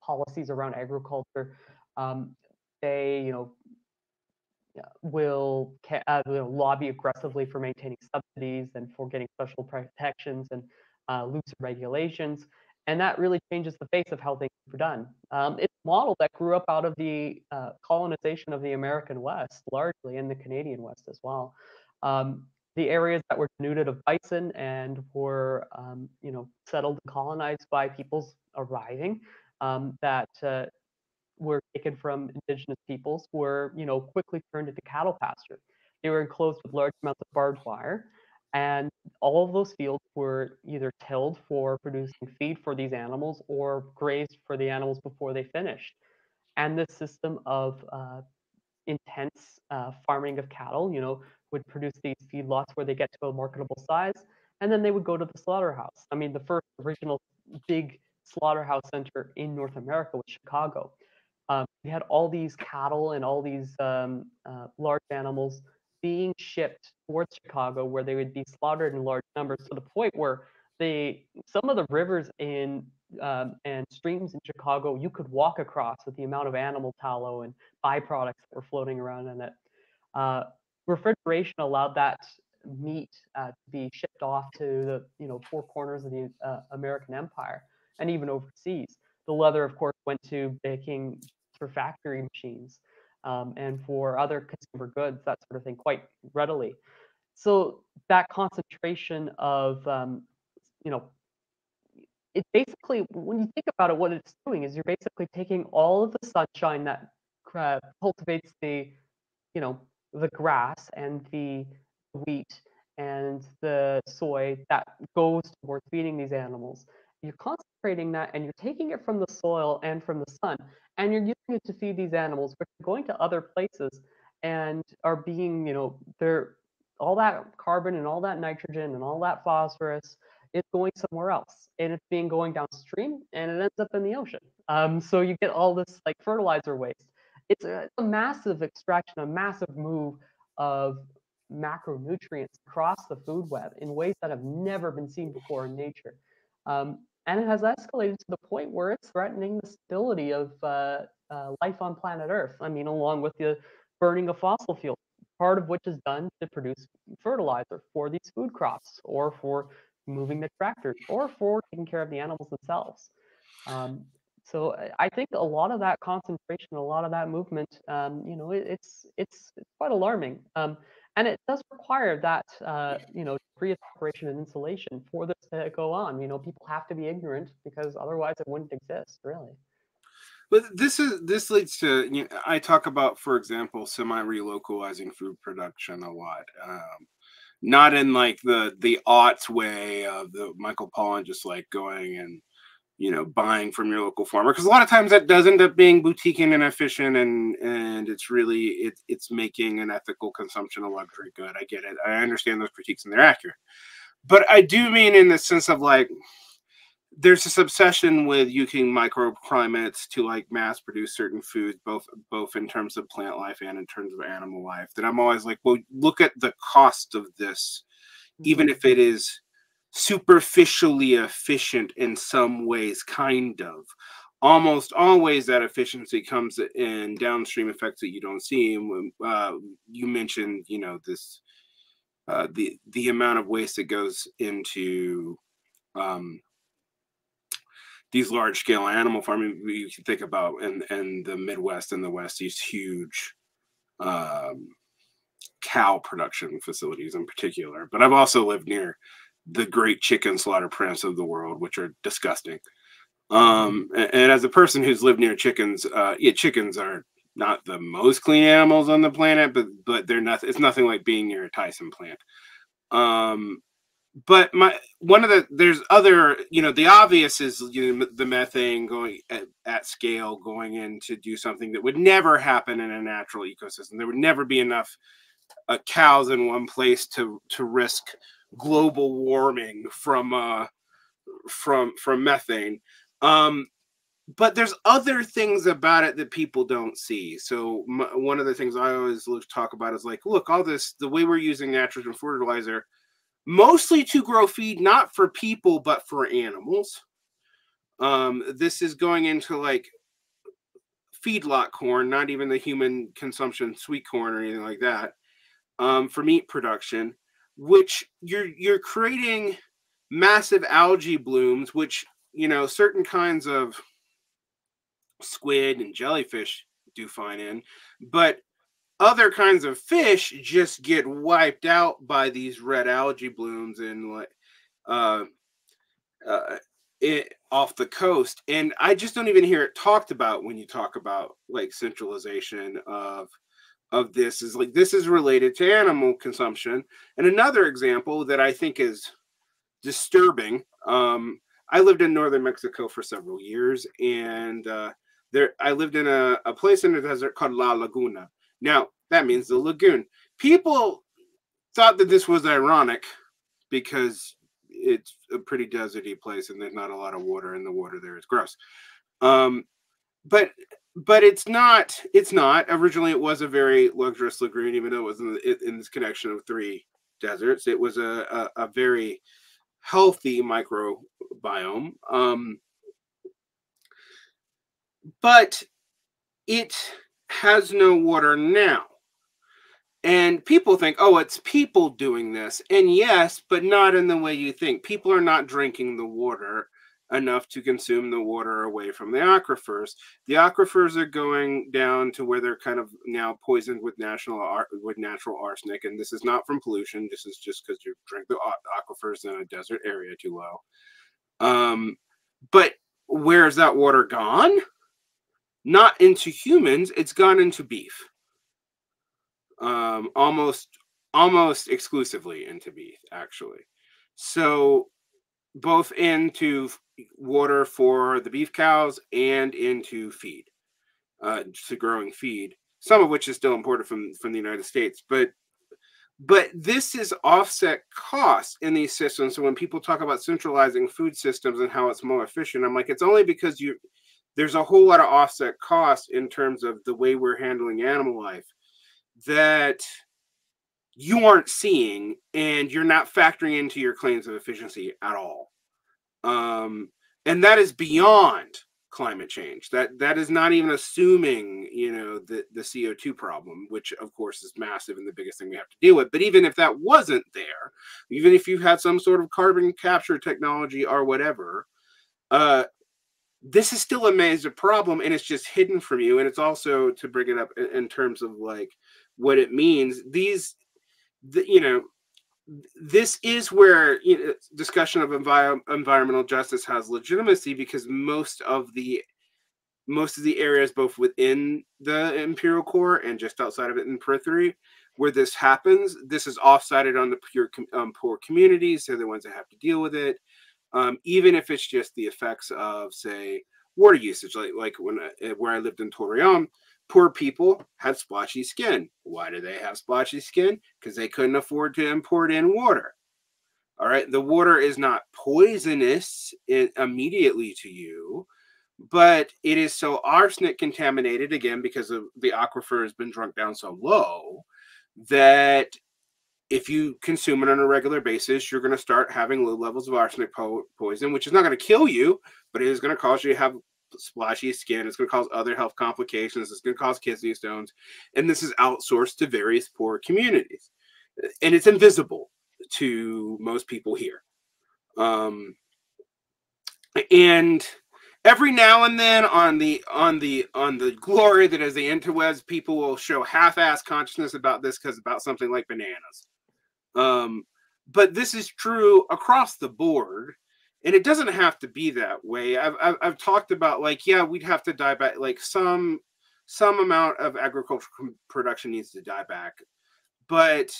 Speaker 2: policies around agriculture. Um, they will lobby aggressively for maintaining subsidies and for getting special protections and looser regulations. And that really changes the face of how things are done. It's a model that grew up out of the colonization of the American West, largely, and the Canadian West as well. The areas that were denuded of bison and were, settled and colonized by peoples arriving that were taken from indigenous peoples were, quickly turned into cattle pasture. They were enclosed with large amounts of barbed wire, and all of those fields were either tilled for producing feed for these animals or grazed for the animals before they finished. And this system of intense farming of cattle, would produce these feedlots where they get to a marketable size, and then they would go to the slaughterhouse. I mean, the first original big slaughterhouse center in North America was Chicago. We had all these cattle and all these large animals being shipped towards Chicago, where they would be slaughtered in large numbers to the point where some of the rivers and streams in Chicago you could walk across with the amount of animal tallow and byproducts that were floating around in it. Uh, Refrigeration allowed that meat to be shipped off to the four corners of the American Empire and even overseas. The leather, of course, went to baking for factory machines and for other consumer goods, that sort of thing, quite readily. So that concentration of it basically, when you think about it, what it's doing is you're basically taking all of the sunshine that cultivates you know, the grass and the wheat and the soy that goes towards feeding these animals. You're concentrating that and you're taking it from the soil and from the sun, and you're using it to feed these animals, which are going to other places and are being, they're all that carbon and all that nitrogen and all that phosphorus is going somewhere else, and it's being going downstream and it ends up in the ocean. So you get all this like fertilizer waste. It's a massive extraction, a massive move of macronutrients across the food web in ways that have never been seen before in nature. And it has escalated to the point where it's threatening the stability of life on planet Earth. I mean, along with the burning of fossil fuels, part of which is done to produce fertilizer for these food crops or for moving the tractors or for taking care of the animals themselves. So I think a lot of that concentration, a lot of that movement, it's quite alarming, and it does require that degree of separation and insulation for this to go on. People have to be ignorant because otherwise it wouldn't exist, really.
Speaker 1: But this leads to, I talk about, for example, semi-relocalizing food production a lot. Not in like the aughts way of the Michael Pollan just like going and buying from your local farmer, because a lot of times that does end up being boutique and inefficient, and it's really it's making an ethical consumption a luxury good. I get it. I understand those critiques and they're accurate, but I do mean in the sense of like there's this obsession with using microclimates to like mass produce certain foods, both in terms of plant life and in terms of animal life, that I'm always like, well, look at the cost of this, even if it is superficially efficient in some ways, kind of. Almost always that efficiency comes in downstream effects that you don't see. And you mentioned, this the amount of waste that goes into these large scale animal farming. You can think about in the Midwest and the West, these huge cow production facilities in particular. But I've also lived near the great chicken slaughter plants of the world, which are disgusting. And as a person who's lived near chickens, chickens are not the most clean animals on the planet, but they're not. It's nothing like being near a Tyson plant. But there's other, the obvious is the methane going at scale going in to do something that would never happen in a natural ecosystem. There would never be enough cows in one place to risk global warming from methane. But there's other things about it that people don't see. So one of the things I always talk about is like, look, all this, the way we're using nitrogen fertilizer, mostly to grow feed, not for people, but for animals. This is going into like feedlot corn, not even the human consumption sweet corn or anything like that, for meat production, which you're creating massive algae blooms, which, certain kinds of squid and jellyfish do fine in, but other kinds of fish just get wiped out by these red algae blooms, and off the coast, and I just don't even hear it talked about when you talk about like centralization of this. Is like this is related to animal consumption. And another example that I think is disturbing. I lived in northern Mexico for several years, and there I lived in a place in the desert called La Laguna. Now that means the lagoon. People thought that this was ironic because it's a pretty deserty place and there's not a lot of water, and the water there is gross. Um, but it's not. It's not. Originally, it was a very luxurious lagoon, even though it was in this connection of three deserts. It was a very healthy microbiome. But it has no water now. And people think, oh, it's people doing this. And yes, but not in the way you think. People are not drinking the water enough to consume the water away from the aquifers. The aquifers are going down to where they're kind of now poisoned with natural arsenic. And this is not from pollution. This is just because you drink the aquifers in a desert area too low. But where's that water gone? Not into humans. It's gone into beef. Almost exclusively into beef, actually. So both into water for the beef cows and into feed, to growing feed, some of which is still imported from the United States. But this is offset costs in these systems. So when people talk about centralizing food systems and how it's more efficient, I'm like, it's only because there's a whole lot of offset costs in terms of the way we're handling animal life that you aren't seeing, and you're not factoring into your claims of efficiency at all. And that is beyond climate change. That is not even assuming, the CO2 problem, which of course is massive and the biggest thing we have to deal with. But even if that wasn't there, even if you had some sort of carbon capture technology or whatever, this is still a major problem, and it's just hidden from you. And it's also, to bring it up in terms of like what it means, this is where discussion of environmental justice has legitimacy, because most of the areas, both within the imperial core and just outside of it in periphery, where this happens, this is offsided on the poor communities. They're the ones that have to deal with it. Even if it's just the effects of, say, water usage, like where I lived in Torreon, poor people had splotchy skin. Why do they have splotchy skin? Because they couldn't afford to import in water. All right, the water is not poisonous immediately to you, but it is so arsenic contaminated, again, because of the aquifer has been drunk down so low, that if you consume it on a regular basis, you're going to start having low levels of arsenic poison, which is not going to kill you, but it is going to cause you to have splashy skin. It's going to cause other health complications. It's going to cause kidney stones. And this is outsourced to various poor communities. And it's invisible to most people here. And every now and then on the glory that is the interwebs, people will show half-assed consciousness about this because about something like bananas. But this is true across the board, and it doesn't have to be that way. I've talked about, like, yeah, we'd have to die back, like some amount of agricultural production needs to die back, but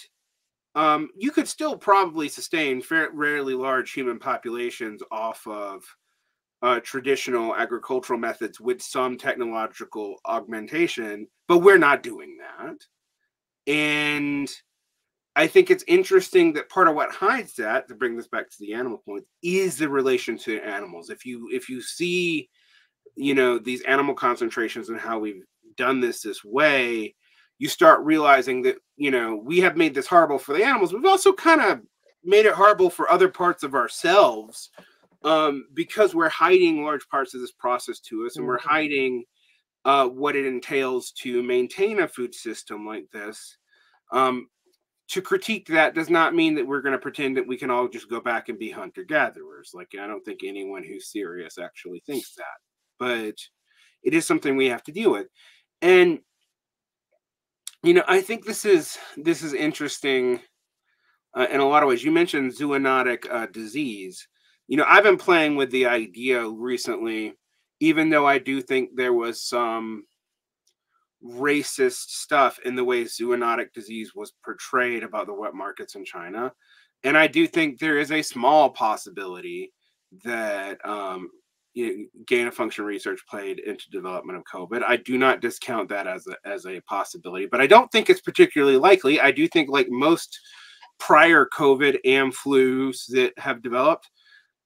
Speaker 1: you could still probably sustain fairly large human populations off of traditional agricultural methods with some technological augmentation, but we're not doing that. And I think it's interesting that part of what hides that, to bring this back to the animal point, is the relation to animals. If you see, these animal concentrations and how we've done this way, you start realizing that, we have made this horrible for the animals. We've also kind of made it horrible for other parts of ourselves, because we're hiding large parts of this process to us, and we're hiding what it entails to maintain a food system like this. To critique that does not mean that we're going to pretend that we can all just go back and be hunter-gatherers. Like, I don't think anyone who's serious actually thinks that. But it is something we have to deal with. And, I think this is interesting in a lot of ways. You mentioned zoonotic disease. I've been playing with the idea recently, even though I do think there was some racist stuff in the way zoonotic disease was portrayed about the wet markets in China. And I do think there is a small possibility that gain of function research played into development of COVID. I do not discount that as a possibility, but I don't think it's particularly likely. I do think, like most prior COVID and flus that have developed,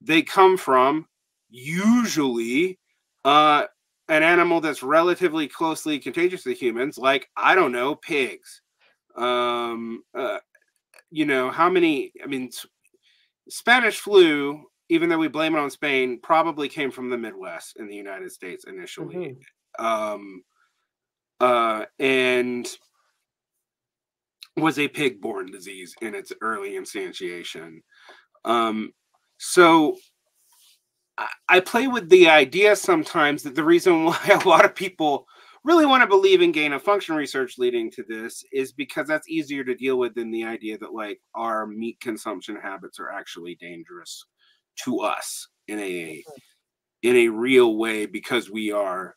Speaker 1: they come from usually an animal that's relatively closely contagious to humans, like, I don't know, pigs. Um, uh, how many? I mean, Spanish flu, even though we blame it on Spain, probably came from the Midwest in the United States initially. Um, and was a pig-borne disease in its early instantiation. So I play with the idea sometimes that the reason why a lot of people really want to believe in gain of function research leading to this is because that's easier to deal with than the idea that, like, our meat consumption habits are actually dangerous to us in a real way, because we are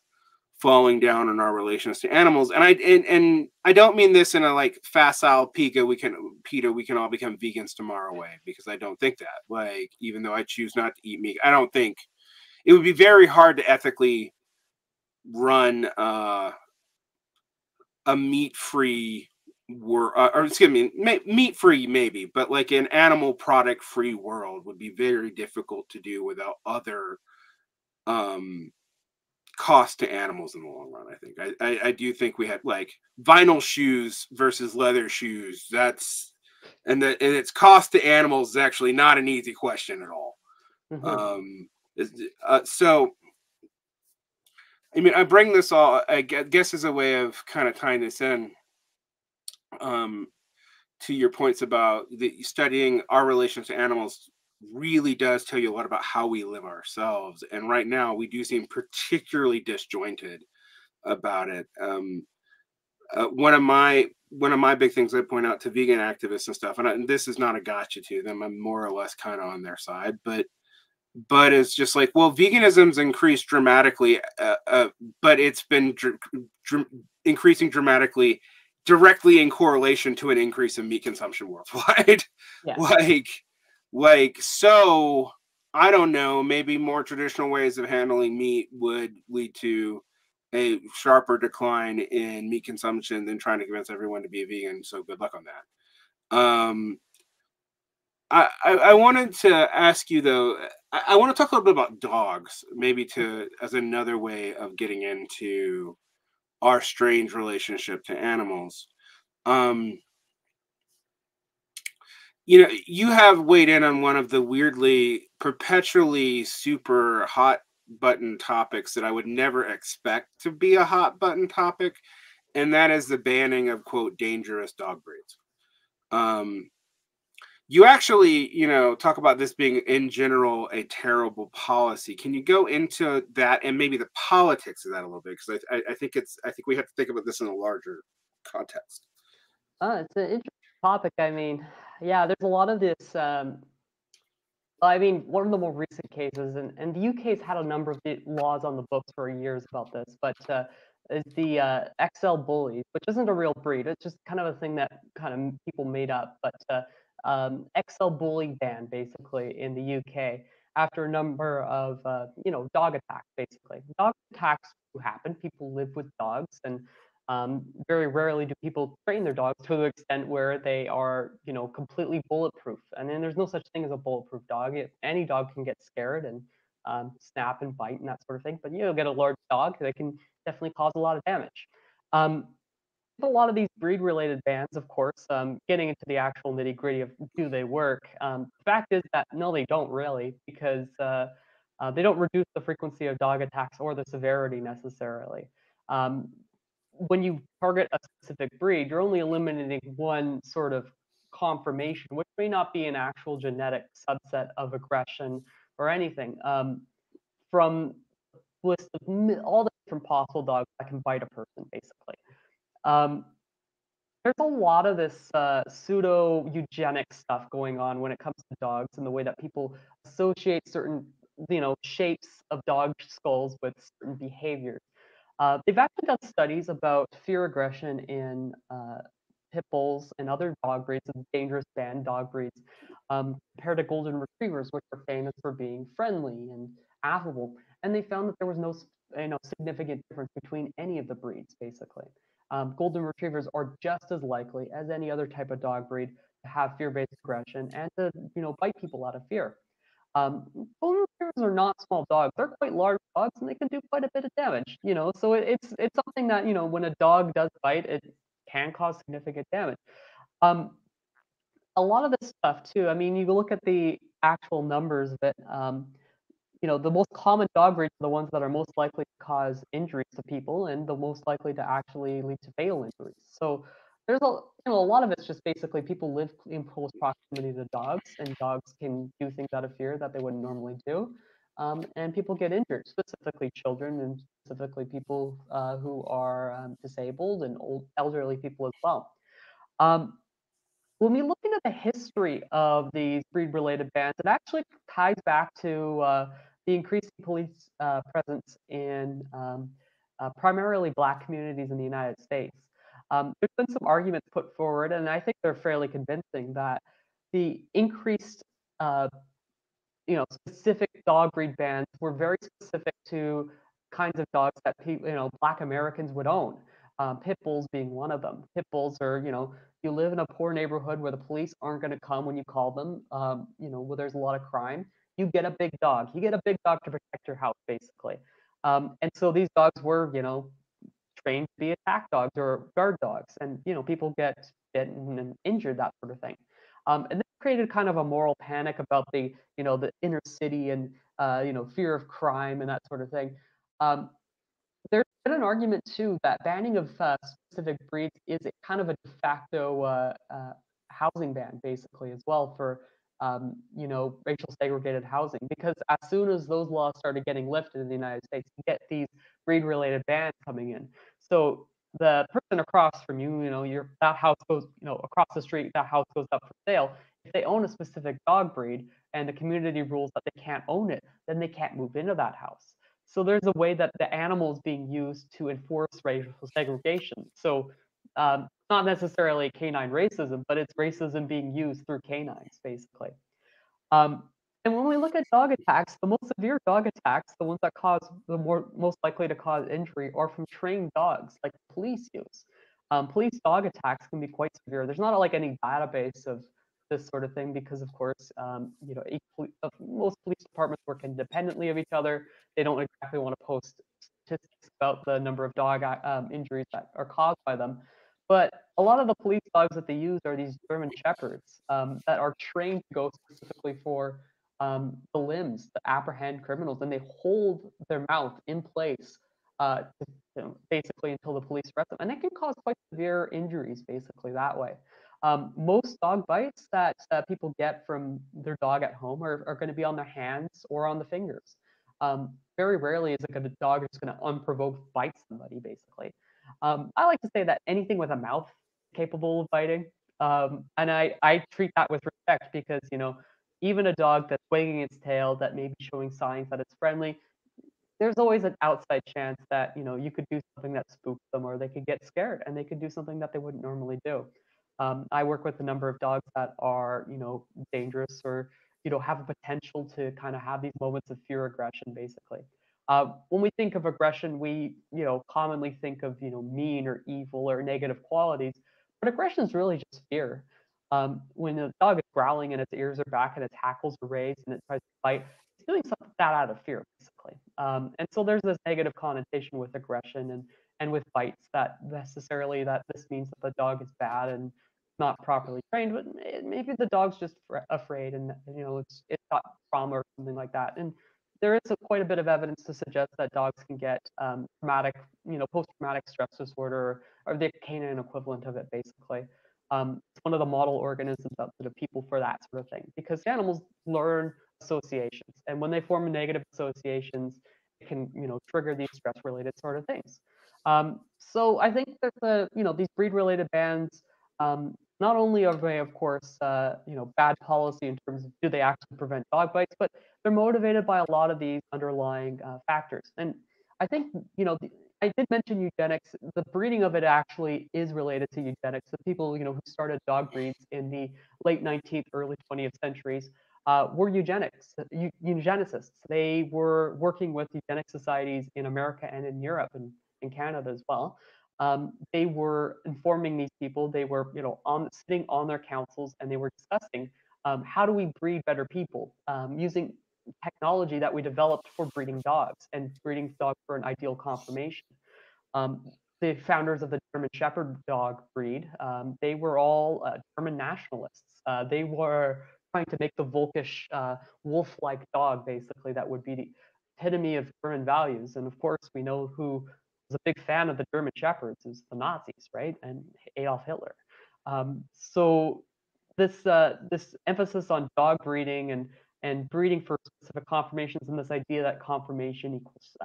Speaker 1: falling down in our relations to animals. And I don't mean this in a like facile Peter, we can all become vegans tomorrow way, because I don't think that. Like, even though I choose not to eat meat, I don't think it would be very hard to ethically run a meat-free world, or excuse me, meat-free maybe, but like an animal product-free world would be very difficult to do without other um cost to animals in the long run. I think I do think we had, like, vinyl shoes versus leather shoes. And its cost to animals is actually not an easy question at all. So I mean, I bring this all, I guess, as a way of kind of tying this in um, to your points about studying our relation to animals really does tell you a lot about how we live ourselves. And right now, we do seem particularly disjointed about it. One of my big things I point out to vegan activists and stuff, and this is not a gotcha to them. I'm more or less kind of on their side, but it's just like, well, veganism's increased dramatically, but it's been increasing dramatically directly in correlation to an increase in meat consumption worldwide.
Speaker 2: Yeah.
Speaker 1: So I don't know, maybe more traditional ways of handling meat would lead to a sharper decline in meat consumption than trying to convince everyone to be a vegan. So good luck on that. I wanted to ask you though. I want to talk a little bit about dogs, maybe as another way of getting into our strange relationship to animals. You have weighed in on one of the weirdly, perpetually super hot button topics that I would never expect to be a hot button topic, and that is the banning of, quote, dangerous dog breeds. You actually, talk about this being in general a terrible policy. Can you go into that and maybe the politics of that a little bit? Because I think we have to think about this in a larger context.
Speaker 2: It's an interesting topic. I mean, yeah, there's a lot of this. I mean, one of the more recent cases, and the UK's had a number of laws on the books for years about this, but is the XL bullies, which isn't a real breed. It's just kind of a thing that kind of people made up. But XL bully ban basically in the UK after a number of dog attacks. Basically, dog attacks do happen. People live with dogs, and very rarely do people train their dogs to the extent where they are, completely bulletproof. And then there's no such thing as a bulletproof dog. Any dog can get scared and snap and bite and that sort of thing. But you'll get a large dog that can definitely cause a lot of damage. A lot of these breed-related bans, of course, getting into the actual nitty-gritty of do they work, the fact is that no, they don't really, because they don't reduce the frequency of dog attacks or the severity necessarily. When you target a specific breed, you're only eliminating one sort of conformation, which may not be an actual genetic subset of aggression or anything. From list of all the different possible dogs that can bite a person, basically. There's a lot of this pseudo eugenic stuff going on when it comes to dogs and the way that people associate certain, shapes of dog skulls with certain behaviors. They've actually done studies about fear aggression in pit bulls and other dog breeds and dangerous banned dog breeds compared to golden retrievers, which are famous for being friendly and affable. And they found that there was no significant difference between any of the breeds, basically. Golden retrievers are just as likely as any other type of dog breed to have fear-based aggression and to bite people out of fear. Um, Golden retrievers are not small dogs; they're quite large dogs, and they can do quite a bit of damage. So it's something that when a dog does bite, it can cause significant damage. Um, a lot of this stuff too. I mean, you look at the actual numbers of it. The most common dog breeds are the ones that are most likely to cause injuries to people and the most likely to actually lead to fatal injuries. So there's a lot of it's just basically people live in close proximity to dogs, and dogs can do things out of fear that they wouldn't normally do. And people get injured, specifically children and specifically people who are disabled and elderly people as well. Um, when we look into the history of these breed-related bans, it actually ties back to the increasing police presence in primarily Black communities in the United States. There's been some arguments put forward, and I think they're fairly convincing, that the increased specific dog breed bans were very specific to kinds of dogs that people, Black Americans would own. Pit bulls being one of them. Pit bulls are, you live in a poor neighborhood where the police aren't going to come when you call them, where there's a lot of crime. You get a big dog. You get a big dog to protect your house, basically. And so these dogs were, trained to be attack dogs or guard dogs, and people get bitten and injured, that sort of thing. And this created kind of a moral panic about the inner city and fear of crime and that sort of thing. Um, there's been an argument too that banning of specific breeds is a kind of a de facto housing ban, basically, as well for racial segregated housing. Because as soon as those laws started getting lifted in the United States, you get these breed-related bans coming in. So the person across from you, that house goes, across the street, that house goes up for sale. If they own a specific dog breed and the community rules that they can't own it, then they can't move into that house. So there's a way that the animal is being used to enforce racial segregation. So not necessarily canine racism, but it's racism being used through canines, basically. Um, and when we look at dog attacks, the most severe dog attacks, the ones that cause most likely to cause injury, are from trained dogs, like police use. Police dog attacks can be quite severe. There's not like any database of this sort of thing because, of course, most police departments work independently of each other. They don't exactly want to post statistics about the number of dog injuries that are caused by them. But a lot of the police dogs that they use are these German shepherds that are trained to go specifically for the limbs, to apprehend criminals, and they hold their mouth in place basically until the police arrest them. And it can cause quite severe injuries, basically, that way. Most dog bites that people get from their dog at home are going to be on their hands or on the fingers. Very rarely is it a dog that's going to unprovoked bite somebody, basically. I like to say that anything with a mouth is capable of biting. And I treat that with respect because, even a dog that's wagging its tail, that may be showing signs that it's friendly, there's always an outside chance that you could do something that spooks them, or they could get scared and they could do something that they wouldn't normally do. I work with a number of dogs that are dangerous, or have a potential to kind of have these moments of fear aggression, basically. When we think of aggression, we commonly think of mean or evil or negative qualities, but aggression is really just fear. When a dog is growling and its ears are back and its hackles are raised and it tries to fight, it's doing something that out of fear, basically. And so there's this negative connotation with aggression and with bites, that necessarily that this means that the dog is bad and not properly trained, but maybe the dog's just afraid, and it's got trauma or something like that. And there is quite a bit of evidence to suggest that dogs can get traumatic, post-traumatic stress disorder, or the canine equivalent of it, basically. It's one of the model organisms out to the people for that sort of thing, because animals learn associations, and when they form negative associations, it can trigger these stress-related sort of things. So I think that these breed-related bans Not only are they, of course, bad policy in terms of do they actually prevent dog bites, but they're motivated by a lot of these underlying factors. And I think, I did mention eugenics. The breeding of it actually is related to eugenics. The people, who started dog breeds in the late 19th, early 20th centuries were eugenicists. They were working with eugenic societies in America and in Europe and in Canada as well. They were informing these people. They were, sitting on their councils, and they were discussing how do we breed better people using technology that we developed for breeding dogs and breeding dogs for an ideal conformation. The founders of the German Shepherd dog breed, they were all German nationalists. They were trying to make the Volkish wolf-like dog, basically, that would be the epitome of German values. And of course, we know who was a big fan of the German Shepherds is the Nazis, right? And Adolf Hitler. So this emphasis on dog breeding and breeding for specific conformations, and this idea that conformation equals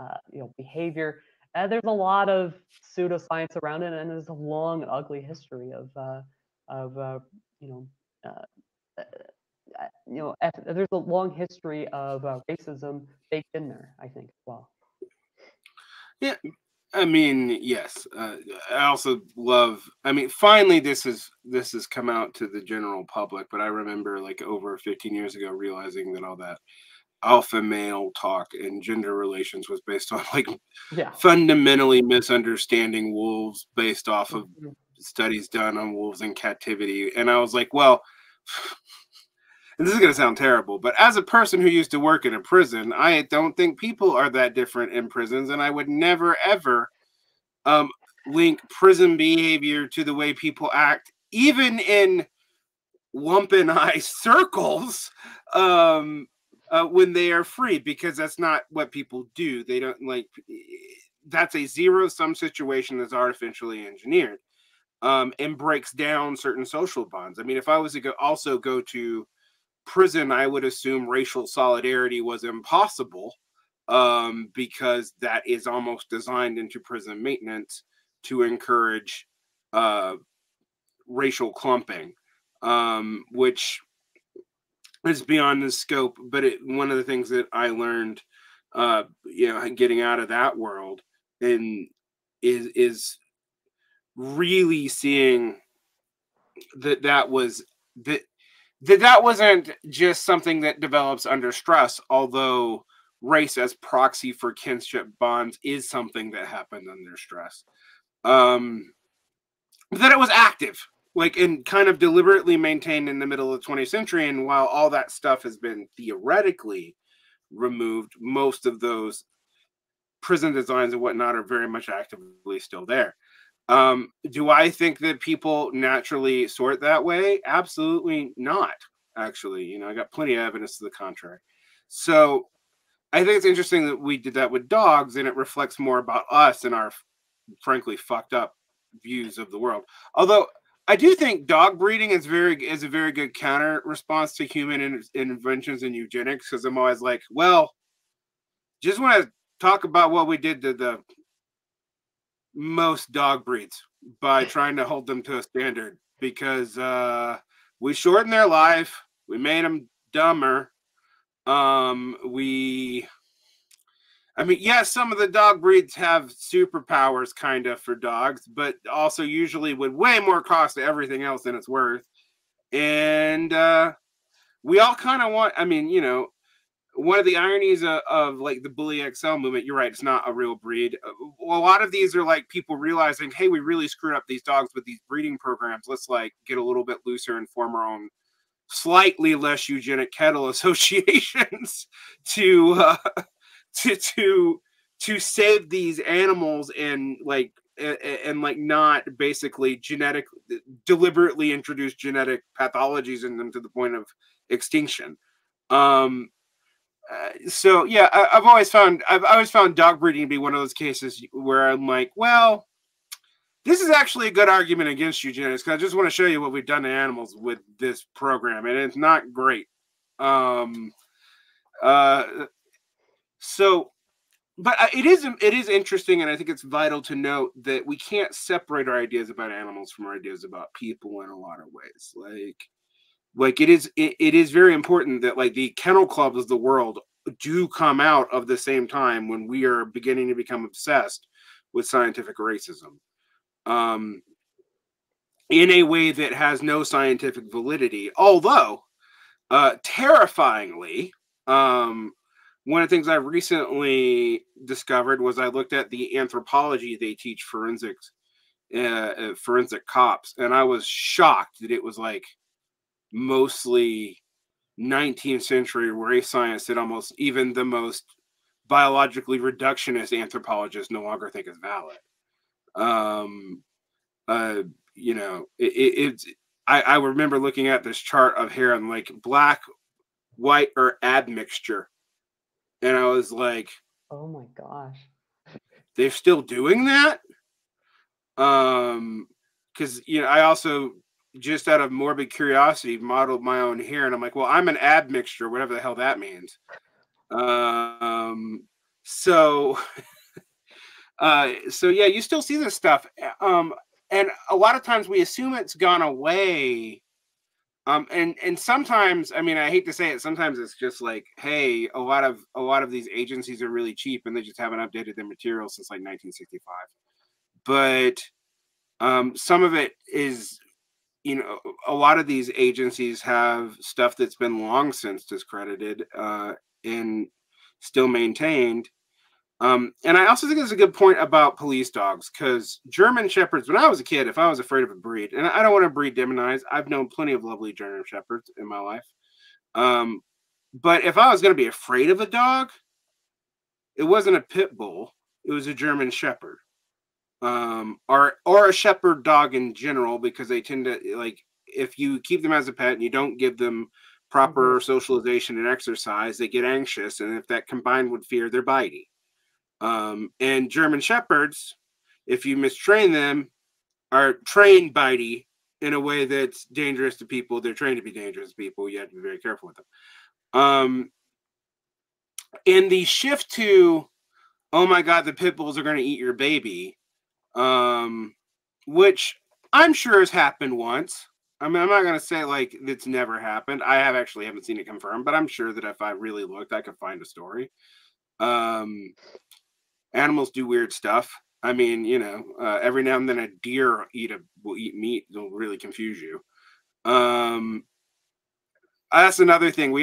Speaker 2: behavior. There's a lot of pseudoscience around it, and there's a long, ugly history of there's a long history of racism baked in there, I think, as well.
Speaker 1: Yeah, I mean, yes. I also love. I mean, finally, this has come out to the general public. But I remember, like, over 15 years ago, realizing that all that alpha male talk and gender relations was based on, like, fundamentally misunderstanding wolves based off of studies done on wolves in captivity. And I was like, well. And this is going to sound terrible, but as a person who used to work in a prison, I don't think people are that different in prisons, and I would never, ever link prison behavior to the way people act, even in lumpenized circles, when they are free, because that's not what people do. They don't, like, that's a zero-sum situation that's artificially engineered, and breaks down certain social bonds. I mean, if I was to go to prison, I would assume racial solidarity was impossible, because that is almost designed into prison maintenance to encourage racial clumping, which is beyond the scope. But one of the things that I learned, getting out of that world, and is really seeing that wasn't just something that develops under stress, although race as proxy for kinship bonds is something that happened under stress. That it was active, like, and kind of deliberately maintained in the middle of the 20th century. And while all that stuff has been theoretically removed, most of those prison designs and whatnot are very much actively still there. Do I think that people naturally sort that way? Absolutely not. Actually, I got plenty of evidence to the contrary. So I think it's interesting that we did that with dogs, and it reflects more about us and our, frankly, fucked up views of the world. Although I do think dog breeding is a very good counter response to human inventions and eugenics, because I'm always like, well, just want to talk about what we did to the most dog breeds by trying to hold them to a standard, because we shortened their life, we made them dumber. Yes, some of the dog breeds have superpowers kind of for dogs, but also usually with way more cost to everything else than it's worth. And we all kind of want, one of the ironies of like the Bully XL movement, you're right, it's not a real breed. A lot of these are like people realizing, hey, we really screwed up these dogs with these breeding programs. Let's like get a little bit looser and form our own slightly less eugenic kettle associations to save these animals and not basically deliberately introduce genetic pathologies in them to the point of extinction. So yeah, I've always found dog breeding to be one of those cases where I'm like, well, this is actually a good argument against eugenics, because I just want to show you what we've done to animals with this program, and it's not great. So but it is interesting, and I think it's vital to note that we can't separate our ideas about animals from our ideas about people in a lot of ways. Like it is very important that like the kennel clubs of the world do come out of the same time when we are beginning to become obsessed with scientific racism, in a way that has no scientific validity. Although, terrifyingly, one of the things I recently discovered was I looked at the anthropology they teach forensics, forensic cops, and I was shocked that it was like mostly 19th century race science that almost even the most biologically reductionist anthropologists no longer think is valid. You know, I remember looking at this chart of hair and like black, white, or admixture, and I was like,
Speaker 2: oh my gosh,
Speaker 1: they're still doing that. Because you know, I also just out of morbid curiosity modeled my own hair, and I'm like, well, I'm an admixture, whatever the hell that means. So so yeah, you still see this stuff, and a lot of times we assume it's gone away. And sometimes, I mean, I hate to say it, sometimes it's just like, hey, a lot of these agencies are really cheap and they just haven't updated their material since like 1965. But some of it is, you know, a lot of these agencies have stuff that's been long since discredited and still maintained. And I also think there's a good point about police dogs, because German Shepherds, when I was a kid, if I was afraid of a breed, and I don't want to breed demonize, I've known plenty of lovely German Shepherds in my life. But if I was going to be afraid of a dog, it wasn't a pit bull, it was a German Shepherd. Or a shepherd dog in general, because they tend to, like, if you keep them as a pet and you don't give them proper socialization and exercise, they get anxious, and if that combined with fear, they're bitey. And German Shepherds, if you mistrain them, are trained bitey in a way that's dangerous to people. They're trained to be dangerous to people. You have to be very careful with them. In the shift to, oh my God, the pit bulls are going to eat your baby, which I'm sure has happened once. I mean, I'm not going to say like it's never happened. I haven't seen it confirmed, but I'm sure that if I really looked, I could find a story. Animals do weird stuff. I mean, you know, every now and then a deer will eat meat. It'll really confuse you. That's another thing.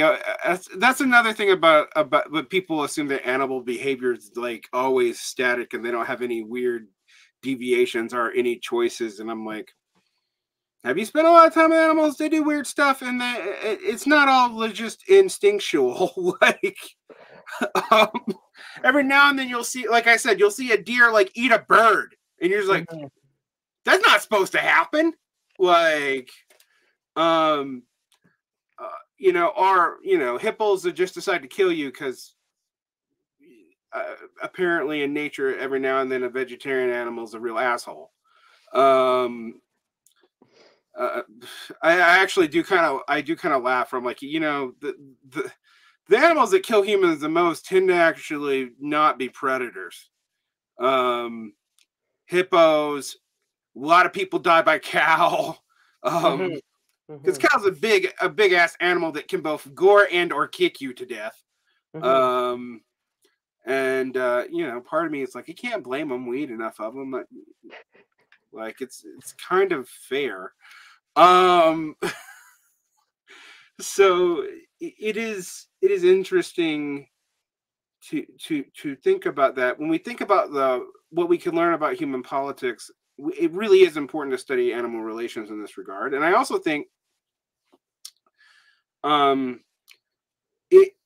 Speaker 1: That's another thing about what people assume that animal behavior is like always static and they don't have any weird deviations or any choices. And I'm like, have you spent a lot of time with animals? They do weird stuff, and it's not all just instinctual. Like, every now and then you'll see, like I said, you'll see a deer like eat a bird, and you're just like, that's not supposed to happen. Like, you know, or you know, hippos that just decide to kill you because apparently in nature, every now and then a vegetarian animal is a real asshole. I actually do kind of laugh from, like, you know, the animals that kill humans the most tend to actually not be predators. Hippos, a lot of people die by cow. Because cow's a big ass animal that can both gore and or kick you to death. And you know, part of me is like, you can't blame them. We eat enough of them. Like it's kind of fair. So it is interesting to think about that. When we think about what we can learn about human politics, it really is important to study animal relations in this regard. And I also think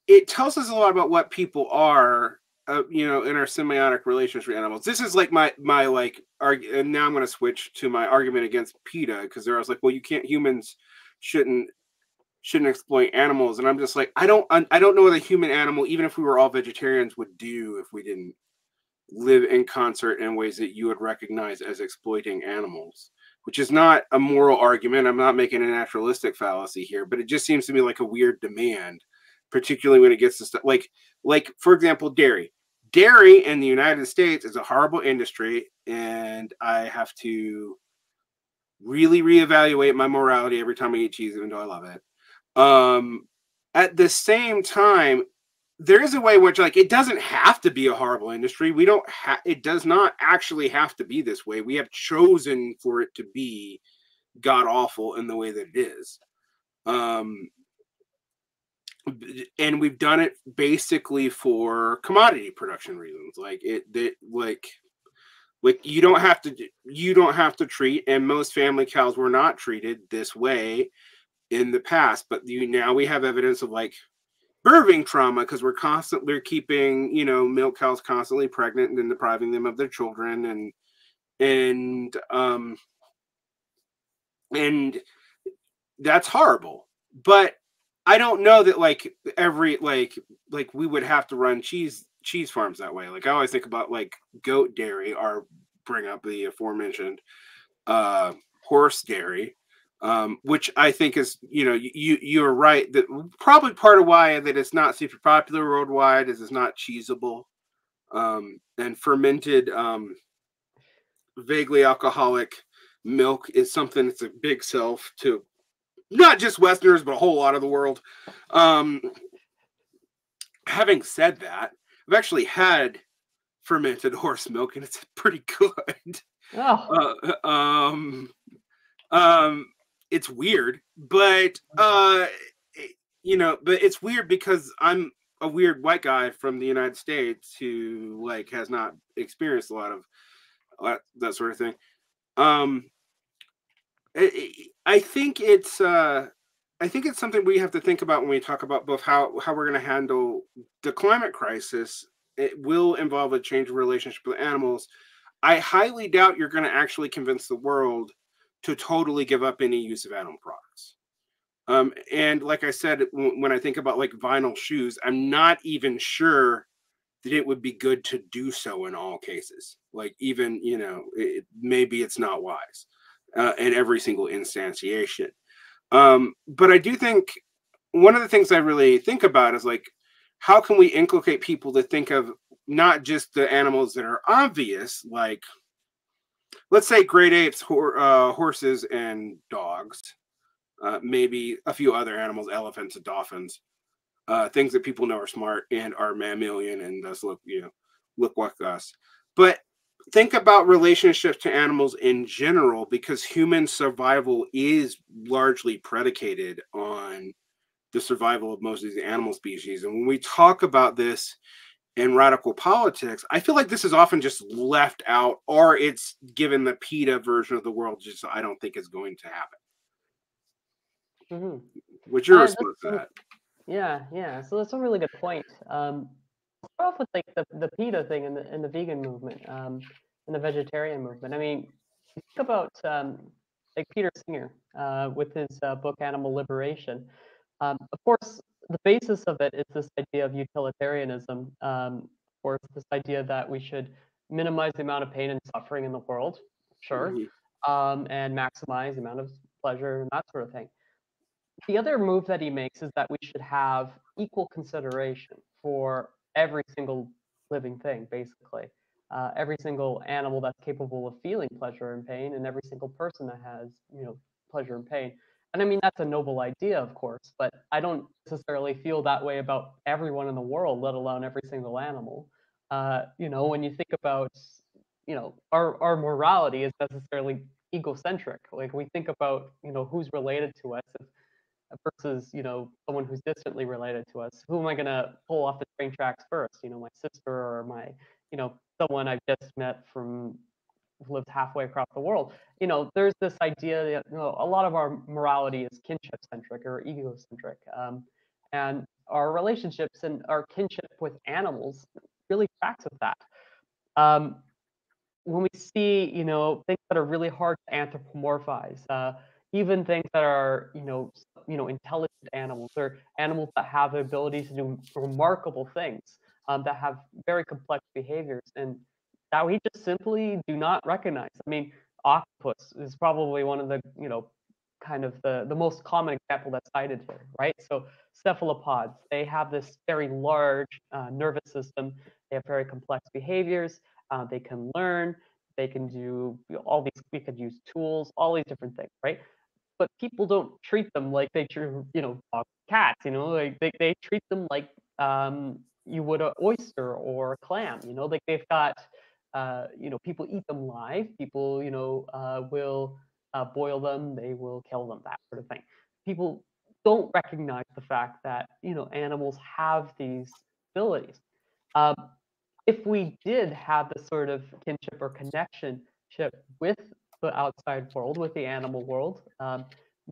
Speaker 1: it tells us a lot about what people are, you know, in our symbiotic relations with animals. This is like my like and now I'm going to switch to my argument against PETA, because there I was like, well, humans shouldn't exploit animals, and I'm just like, I don't know what a human animal, even if we were all vegetarians, would do if we didn't live in concert in ways that you would recognize as exploiting animals, which is not a moral argument. I'm not making a naturalistic fallacy here, but it just seems to me like a weird demand, particularly when it gets to stuff like for example, dairy. dairy in the United States is a horrible industry, and I have to really reevaluate my morality every time I eat cheese, even though I love it. At the same time, there is a way in which, like, it doesn't have to be a horrible industry. We don't it does not actually have to be this way. We have chosen for it to be god awful in the way that it is. And we've done it basically for commodity production reasons. Like you don't have to treat, and most family cows were not treated this way in the past, but now we have evidence of like birthing trauma because we're keeping milk cows constantly pregnant and then depriving them of their children, and that's horrible. But I don't know that like every like we would have to run cheese farms that way. Like I always think about like goat dairy, or bring up the aforementioned horse dairy, which I think is, you're right that probably part of why that it's not super popular worldwide is it's not cheesable, and fermented vaguely alcoholic milk is something that's a big sell to not just Westerners, but a whole lot of the world. Having said that, I've actually had fermented horse milk, and it's pretty good.
Speaker 2: Oh.
Speaker 1: It's weird, but but it's weird because I'm a weird white guy from the United States who like has not experienced a lot of that sort of thing. I think it's something we have to think about when we talk about both how we're going to handle the climate crisis. It will involve a change of relationship with animals. I highly doubt you're going to actually convince the world to totally give up any use of animal products. And like I said, when I think about like vinyl shoes, I'm not even sure that it would be good to do so in all cases. Like even, maybe it's not wise in every single instantiation. But I do think one of the things I really think about is like, how can we inculcate people to think of not just the animals that are obvious, like let's say great apes, horses, and dogs, maybe a few other animals, elephants and dolphins, things that people know are smart and are mammalian and thus look like us. But think about relationships to animals in general, because human survival is largely predicated on the survival of most of these animal species. And when we talk about this in radical politics, I feel like this is often just left out, or it's given the PETA version of the world, just I don't think is going to happen.
Speaker 2: Mm-hmm.
Speaker 1: What's your response to that?
Speaker 2: Yeah. So that's a really good point. Start off with like the PETA thing and the vegan movement, and the vegetarian movement. I mean, think about like Peter Singer with his book Animal Liberation. Of course, the basis of it is this idea of utilitarianism, or this idea that we should minimize the amount of pain and suffering in the world, sure, and maximize the amount of pleasure and that sort of thing. The other move that he makes is that we should have equal consideration for every single living thing, basically. Every single animal that's capable of feeling pleasure and pain, and every single person that has, pleasure and pain. And I mean, that's a noble idea, of course, but I don't necessarily feel that way about everyone in the world, let alone every single animal. When you think about, our morality is necessarily egocentric. Like we think about, who's related to us versus, someone who's distantly related to us. Who am I going to pull off the train tracks first? My sister or my, someone I've just met from who lives halfway across the world. There's this idea that a lot of our morality is kinship centric or egocentric, and our relationships and our kinship with animals really tracks with that. When we see, things that are really hard to anthropomorphize, even things that are, intelligent animals or animals that have the ability to do remarkable things, that have very complex behaviors, and that we just simply do not recognize. I mean, octopus is probably one of the, kind of the most common example that's cited here, right? So cephalopods, they have this very large nervous system They have very complex behaviors. They can learn. They can do all these. We could use tools, all these different things, right? But people don't treat them like they treat, dogs, cats. Like they treat them like you would an oyster or a clam. Like they've got, people eat them live. People, will boil them. They will kill them. That sort of thing. People don't recognize the fact that animals have these abilities. Um, if we did have the sort of kinship or connection with the outside world, with the animal world,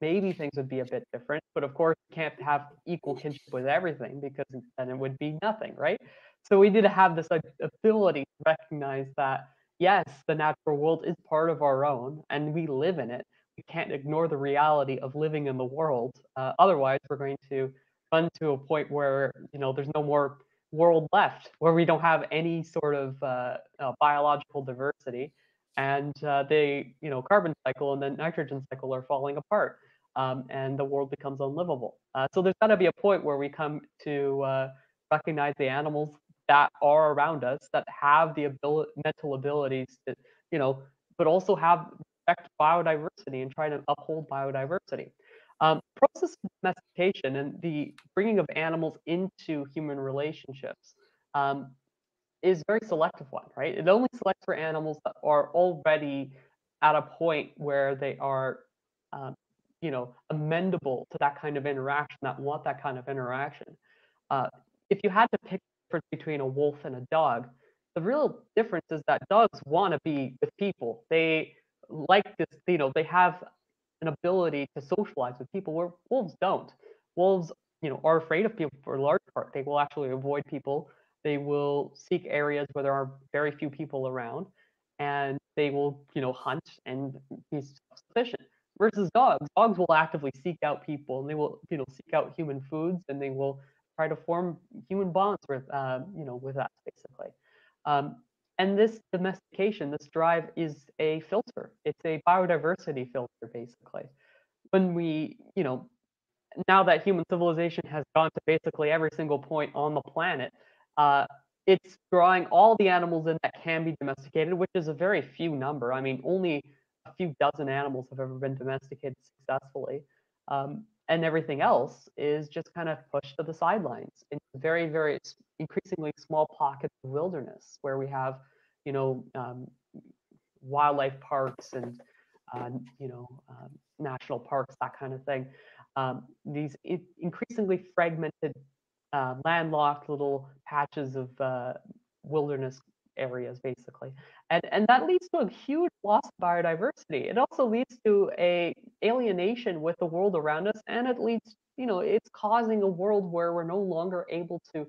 Speaker 2: maybe things would be a bit different. But of course, you can't have equal kinship with everything because then it would be nothing, right? So we need to have this ability to recognize that, yes, the natural world is part of our own and we live in it. We can't ignore the reality of living in the world. Otherwise, we're going to run to a point where, there's no more world left, where we don't have any sort of biological diversity, and the carbon cycle and the nitrogen cycle are falling apart, and the world becomes unlivable. So there's got to be a point where we come to recognize the animals that are around us that have the mental abilities to, but also have respect biodiversity and try to uphold biodiversity. Process of domestication and the bringing of animals into human relationships is a very selective one, right? It only selects for animals that are already at a point where they are, um, amendable to that kind of interaction, that want that kind of interaction. If you had to pick the difference between a wolf and a dog, the real difference is that dogs want to be with people. They like this, they have an ability to socialize with people where wolves don't. Wolves, are afraid of people for a large part. They will actually avoid people. They will seek areas where there are very few people around, and they will, hunt and be self-sufficient. Versus dogs, dogs will actively seek out people, and they will, seek out human foods, and they will try to form human bonds with, with us basically. Um, and this domestication, this drive is a filter. It's a biodiversity filter, basically. When we, now that human civilization has gone to basically every single point on the planet, uh, it's drawing all the animals in that can be domesticated, which is a very few number. I mean, only a few dozen animals have ever been domesticated successfully. And everything else is just kind of pushed to the sidelines in very, very increasingly small pockets of wilderness where we have, you know, um, wildlife parks and, national parks, that kind of thing. These increasingly fragmented, landlocked little patches of wilderness areas, basically, and that leads to a huge loss of biodiversity. It also leads to a alienation with the world around us, and it leads, it's causing a world where we're no longer able to,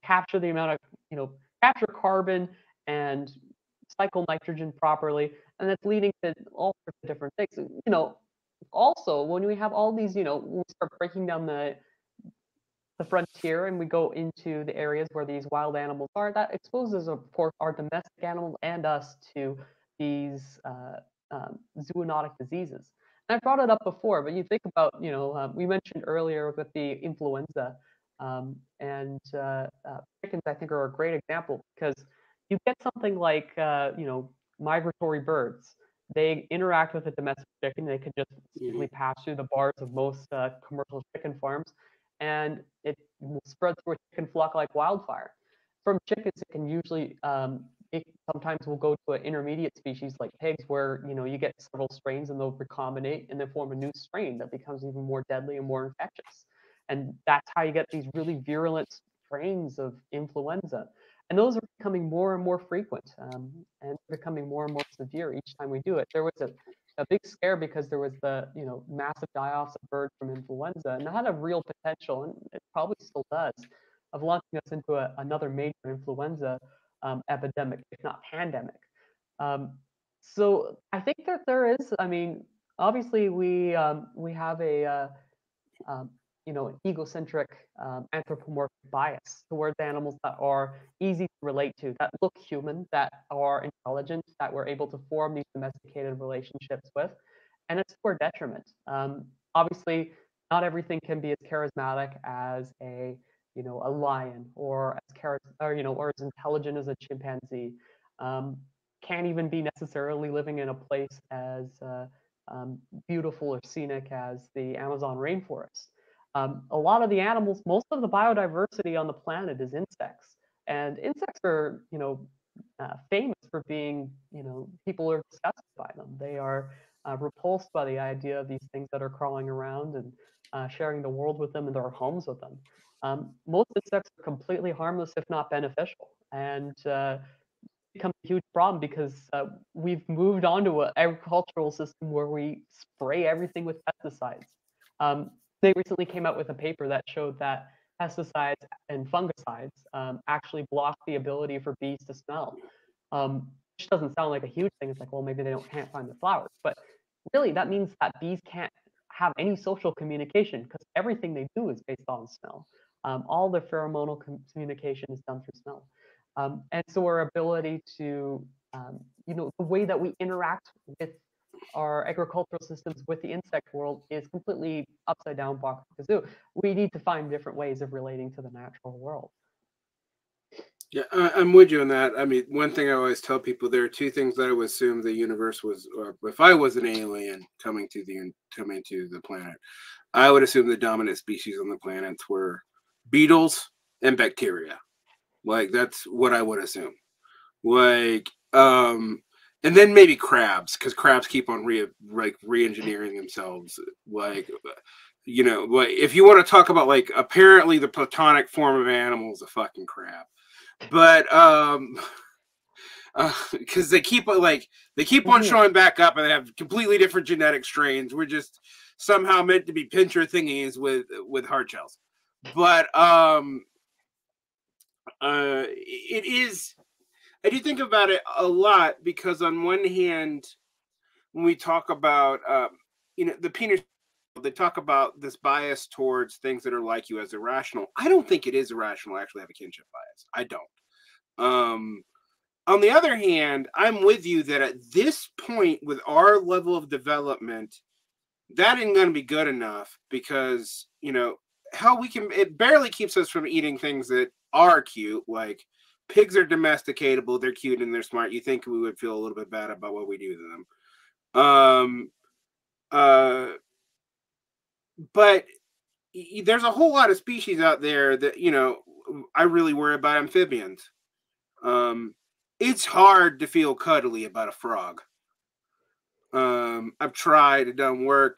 Speaker 2: capture the amount of, capture carbon and cycle nitrogen properly, and that's leading to all sorts of different things. Also, when we have all these, we start breaking down the frontier and we go into the areas where these wild animals are, that exposes, of course, our domestic animals and us to these zoonotic diseases. And I brought it up before, but you think about, we mentioned earlier with the influenza, and chickens, I think, are a great example because you get something like, migratory birds. They interact with a domestic chicken. They could just simply pass through the bars of most commercial chicken farms, and it will spread through a chicken flock like wildfire. From chickens, it can usually, it sometimes will go to an intermediate species like pigs, where you get several strains and they'll recombinate and then form a new strain that becomes even more deadly and more infectious. And that's how you get these really virulent strains of influenza. And those are becoming more and more frequent, and becoming more and more severe each time we do it. There was a big scare because there was the massive die-offs of birds from influenza, and that had a real potential, and it probably still does, of launching us into another major influenza epidemic, if not pandemic. So I think that there is. I mean, obviously we have a um, an egocentric, anthropomorphic bias towards animals that are easy to relate to, that look human, that are intelligent, that we're able to form these domesticated relationships with, and it's to our detriment. Obviously, not everything can be as charismatic as a a lion, or or as intelligent as a chimpanzee. Can't even be necessarily living in a place as beautiful or scenic as the Amazon rainforest. A lot of the animals, most of the biodiversity on the planet is insects, and insects are, famous for being, people are disgusted by them. They are repulsed by the idea of these things that are crawling around and sharing the world with them and their homes with them. Most insects are completely harmless, if not beneficial, and becomes a huge problem because we've moved on to an agricultural system where we spray everything with pesticides. They recently came out with a paper that showed that pesticides and fungicides actually block the ability for bees to smell, which doesn't sound like a huge thing. It's like, well, maybe they can't find the flowers, but really that means that bees can't have any social communication because everything they do is based on smell. All their pheromonal communication is done through smell. And so our ability to, the way that we interact with our agricultural systems with the insect world is completely upside down, because we need to find different ways of relating to the natural world.
Speaker 1: Yeah, I'm with you on that. I mean, one thing I always tell people, there are two things that I would assume the universe was, or if I was an alien coming to the planet, I would assume the dominant species on the planets were beetles and bacteria. Like, that's what I would assume. Like, and then maybe crabs, because crabs keep on re-engineering themselves. Like, like, if you want to talk about, like, apparently the platonic form of animal is a fucking crab. But because they keep on showing back up, and they have completely different genetic strains. We're just somehow meant to be pincher thingies with hard shells. But it is. I do think about it a lot, because on one hand, when we talk about the penis, they talk about this bias towards things that are like you as irrational. I don't think it is irrational to actually have a kinship bias. I don't. On the other hand, I'm with you that at this point, with our level of development, that ain't going to be good enough, because, it barely keeps us from eating things that are cute. Like, pigs are domesticatable, they're cute and they're smart. You think we would feel a little bit bad about what we do to them. But there's a whole lot of species out there that, I really worry about. Amphibians. It's hard to feel cuddly about a frog. I've tried, it doesn't work.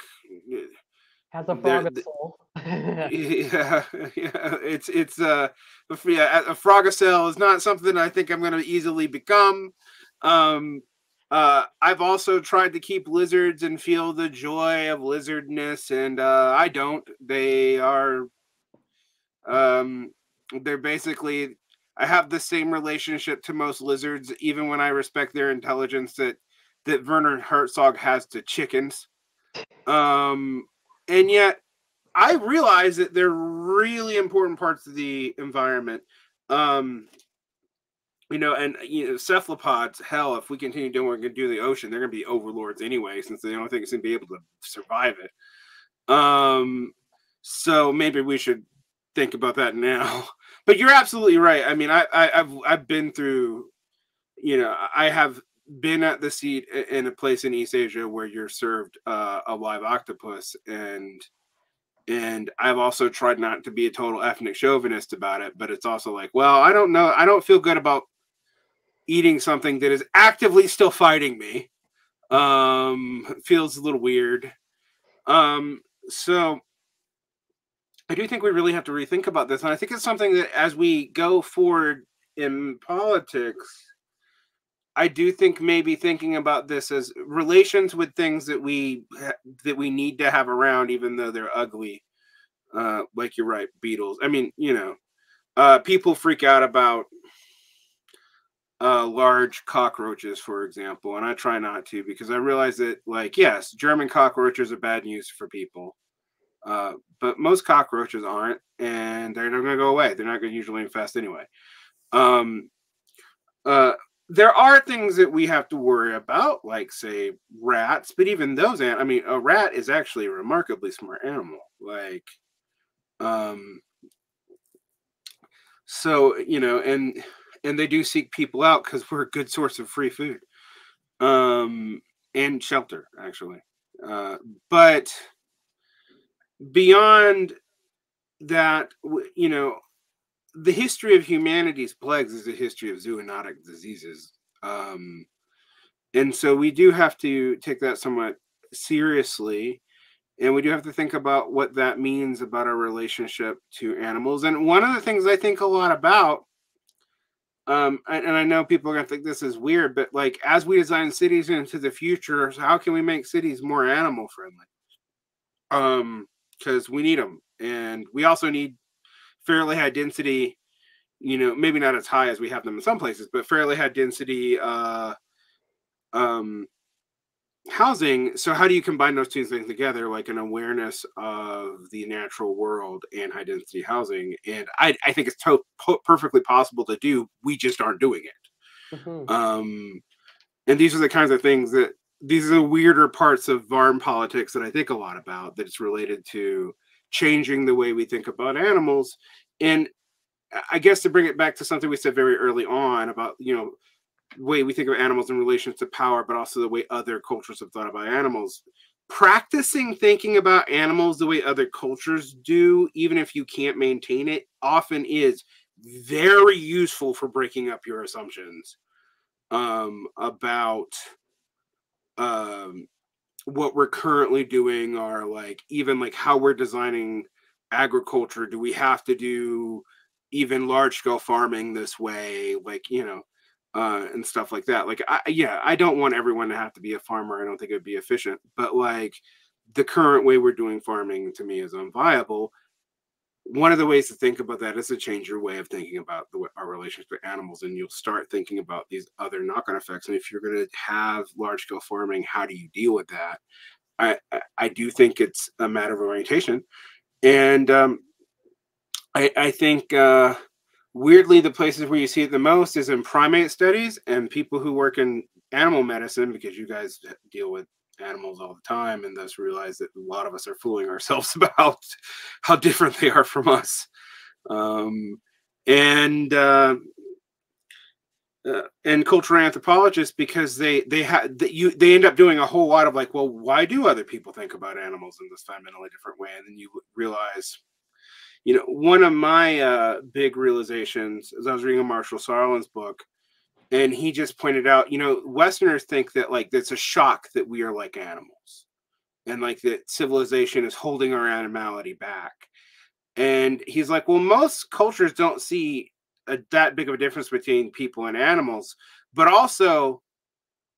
Speaker 2: Has a frog a soul?
Speaker 1: Yeah. It's a frogacell is not something I think I'm going to easily become. I've also tried to keep lizards and feel the joy of lizardness, and I don't. They're basically, I have the same relationship to most lizards, even when I respect their intelligence, that Werner Herzog has to chickens. And yet I realize that they're really important parts of the environment. Cephalopods, hell, if we continue doing what we're going to do in the ocean, they're going to be overlords anyway, since they don't think it's going to be able to survive it. So maybe we should think about that now. But you're absolutely right. I mean, I've been through, I have been at the seat in a place in East Asia where you're served a live octopus, and I've also tried not to be a total ethnic chauvinist about it, but it's also like, well, I don't know. I don't feel good about eating something that is actively still fighting me. Feels a little weird. So I do think we really have to rethink about this. And I think it's something that, as we go forward in politics, I do think maybe thinking about this as relations with things that we need to have around, even though they're ugly. Like, you're right, beetles. I mean, people freak out about large cockroaches, for example, and I try not to, because I realize that, like, yes, German cockroaches are bad news for people, but most cockroaches aren't, and they're not going to go away. They're not going to usually infest anyway. There are things that we have to worry about, like, say, rats, but even those, a rat is actually a remarkably smart animal. Like, So, and they do seek people out because we're a good source of free food, and shelter, actually. But beyond that, the history of humanity's plagues is a history of zoonotic diseases. Um, and so we do have to take that somewhat seriously. And we do have to think about what that means about our relationship to animals. And one of the things I think a lot about, and I know people are going to think this is weird, but like as we design cities into the future, how can we make cities more animal friendly? Because we need them. And we also need fairly high density, maybe not as high as we have them in some places, but fairly high density um, housing. So how do you combine those two things together, like an awareness of the natural world and high density housing? And I think it's perfectly possible to do. We just aren't doing it.
Speaker 2: Mm-hmm.
Speaker 1: And these are the kinds of things that these are the weirder parts of Varn politics that I think a lot about, that it's related to changing the way we think about animals. And I guess to bring it back to something we said very early on about, way we think of animals in relation to power, but also the way other cultures have thought about animals. Practicing thinking about animals the way other cultures do, even if you can't maintain it, often is very useful for breaking up your assumptions about what we're currently doing, or like even like how we're designing agriculture. Do we have to do even large scale farming this way? Like, and stuff like that. Like, I don't want everyone to have to be a farmer. I don't think it would be efficient, but like the current way we're doing farming to me is unviable. One of the ways to think about that is to change your way of thinking about our relationship with animals, and you'll start thinking about these other knock-on effects. And if you're going to have large-scale farming, how do you deal with that? I do think it's a matter of orientation, and I think weirdly the places where you see it the most is in primate studies and people who work in animal medicine, because you guys deal with animals all the time and thus realize that a lot of us are fooling ourselves about how different they are from us. Um, and and cultural anthropologists, because they end up doing a whole lot of like, well, why do other people think about animals in this fundamentally different way? And then you realize, one of my big realizations as I was reading Marshall Sarlin's book, and he just pointed out, Westerners think that like it's a shock that we are like animals, and like that civilization is holding our animality back. And he's like, well, most cultures don't see that big of a difference between people and animals, but also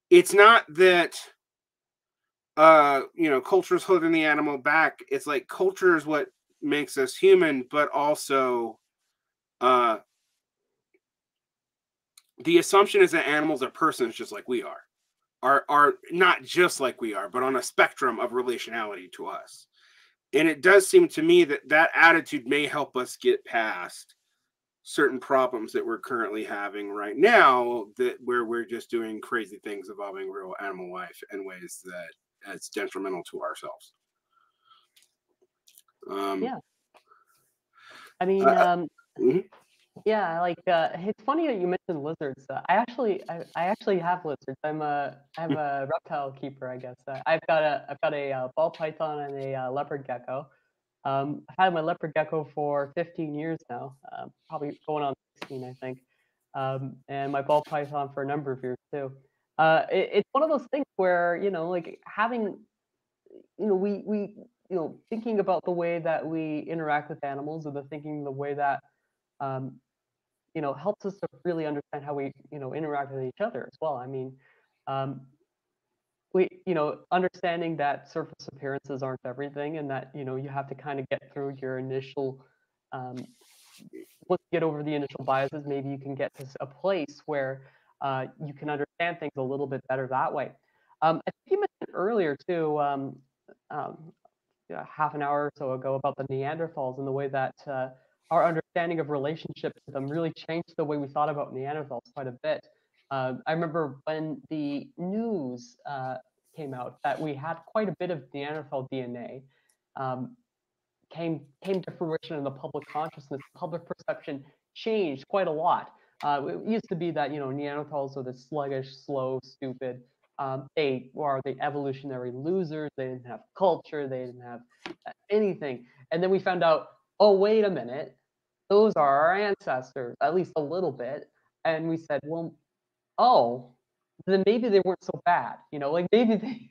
Speaker 1: it's not that culture is holding the animal back. It's like culture is what makes us human, but also uh the assumption is that animals are persons just like we are not just like we are, but on a spectrum of relationality to us. And it does seem to me that that attitude may help us get past certain problems that we're currently having right now, that where we're just doing crazy things involving real animal life in ways that it's detrimental to ourselves.
Speaker 2: Yeah. I mean,
Speaker 1: mhm.
Speaker 2: yeah, like it's funny that you mentioned lizards. I actually have lizards. I'm a reptile keeper, I guess. I've got a ball python and a leopard gecko. I've had my leopard gecko for 15 years now, probably going on 16, I think. And my ball python for a number of years too. It's one of those things where, like having, we thinking about the way that we interact with animals, or the way that um, helps us to really understand how we, interact with each other as well. I mean, um, understanding that surface appearances aren't everything, and that, you have to kind of get through your initial, um, once you get over the initial biases, maybe you can get to a place where you can understand things a little bit better that way. I think you mentioned earlier too, um, half an hour or so ago, about the Neanderthals, and the way that our understanding of relationships with them really changed the way we thought about Neanderthals quite a bit. I remember when the news came out that we had quite a bit of Neanderthal DNA, um, came to fruition in the public consciousness, public perception changed quite a lot. It used to be that, Neanderthals were the sluggish, slow, stupid. They were the evolutionary losers. They didn't have culture. They didn't have anything. And then we found out, oh, wait a minute, those are our ancestors, at least a little bit. And we said, well, oh, then maybe they weren't so bad. Like maybe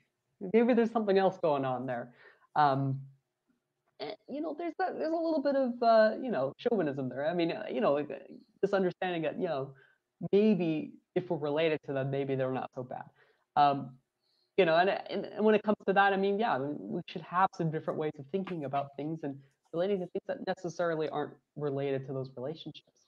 Speaker 2: there's something else going on there. There's a little bit of chauvinism there. I mean, like, this understanding that maybe if we're related to them, maybe they're not so bad. And when it comes to that, I mean, yeah, we should have some different ways of thinking about things and relating to things that necessarily aren't related to those relationships.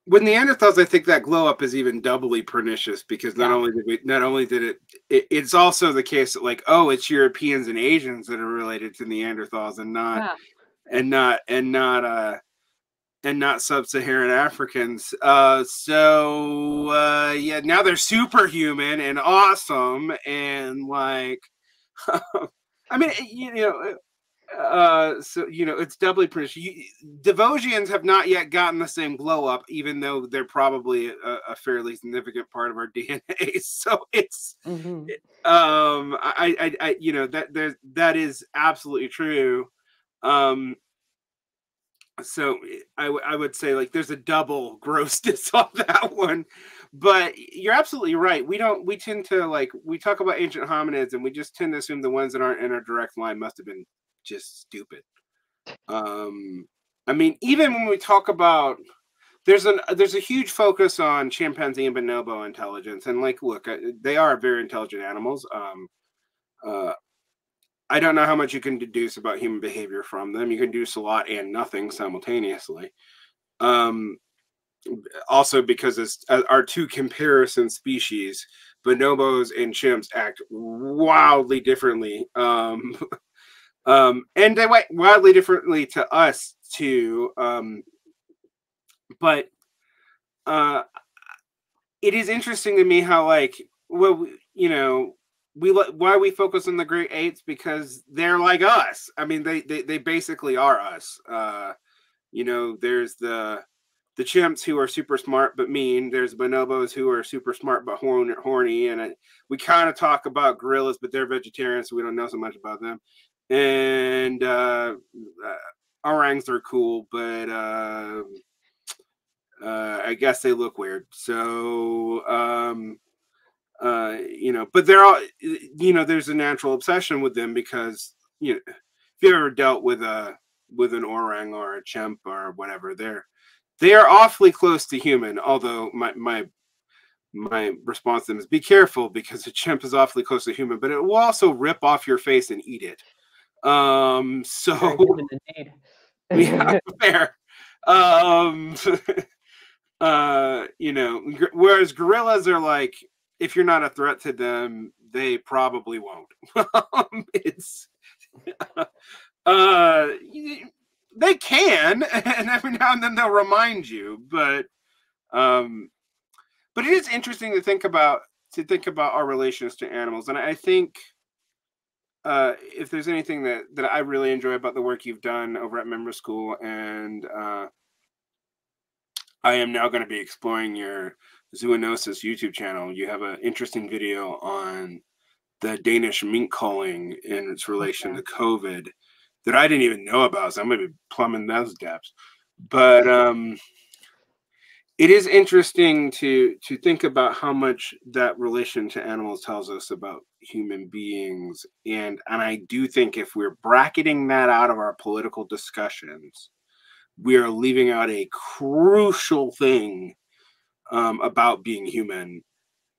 Speaker 1: With Neanderthals, I think that glow up is even doubly pernicious because not only did it's also the case that, like, oh, it's Europeans and Asians that are related to Neanderthals and not sub-Saharan Africans. Yeah, now they're superhuman and awesome and like, I mean, it's doubly pernicious. Devosians have not yet gotten the same glow up, even though they're probably a fairly significant part of our DNA. So it's, that is absolutely true. So I would say, like, there's a double grossness on that one, but you're absolutely right. We tend to, like, we talk about ancient hominids and we just tend to assume the ones that aren't in our direct line must have been just stupid. I mean, even when we talk about, there's a huge focus on chimpanzee and bonobo intelligence, and, like, look, they are very intelligent animals. I don't know how much you can deduce about human behavior from them. You can deduce a lot and nothing simultaneously. Also, because it's our two comparison species, bonobos and chimps act wildly differently. And they went wildly differently to us too. But it is interesting to me how, like, well, why we focus on the great apes, because they're like us. I mean, they basically are us. There's the chimps who are super smart but mean. There's bonobos who are super smart but horny. And we kind of talk about gorillas, but they're vegetarians, so we don't know so much about them. And orangs are cool, but I guess they look weird. So but they're all, there's a natural obsession with them because, if you ever dealt with an orang or a chimp or whatever, they are awfully close to human. Although my response to them is, be careful, because a chimp is awfully close to human, but it will also rip off your face and eat it. So yeah, fair. Whereas gorillas are like, if you're not a threat to them, they probably won't. They can, and every now and then they'll remind you, but it is interesting to think about our relations to animals. And I think if there's anything that I really enjoy about the work you've done over at Mimbres School, and I am now going to be exploring your Zoonosis YouTube channel. You have an interesting video on the Danish mink culling in its relation to COVID that I didn't even know about, so I'm going to be plumbing those depths. But it is interesting to think about how much that relation to animals tells us about human beings. And I do think if we're bracketing that out of our political discussions, we are leaving out a crucial thing about being human,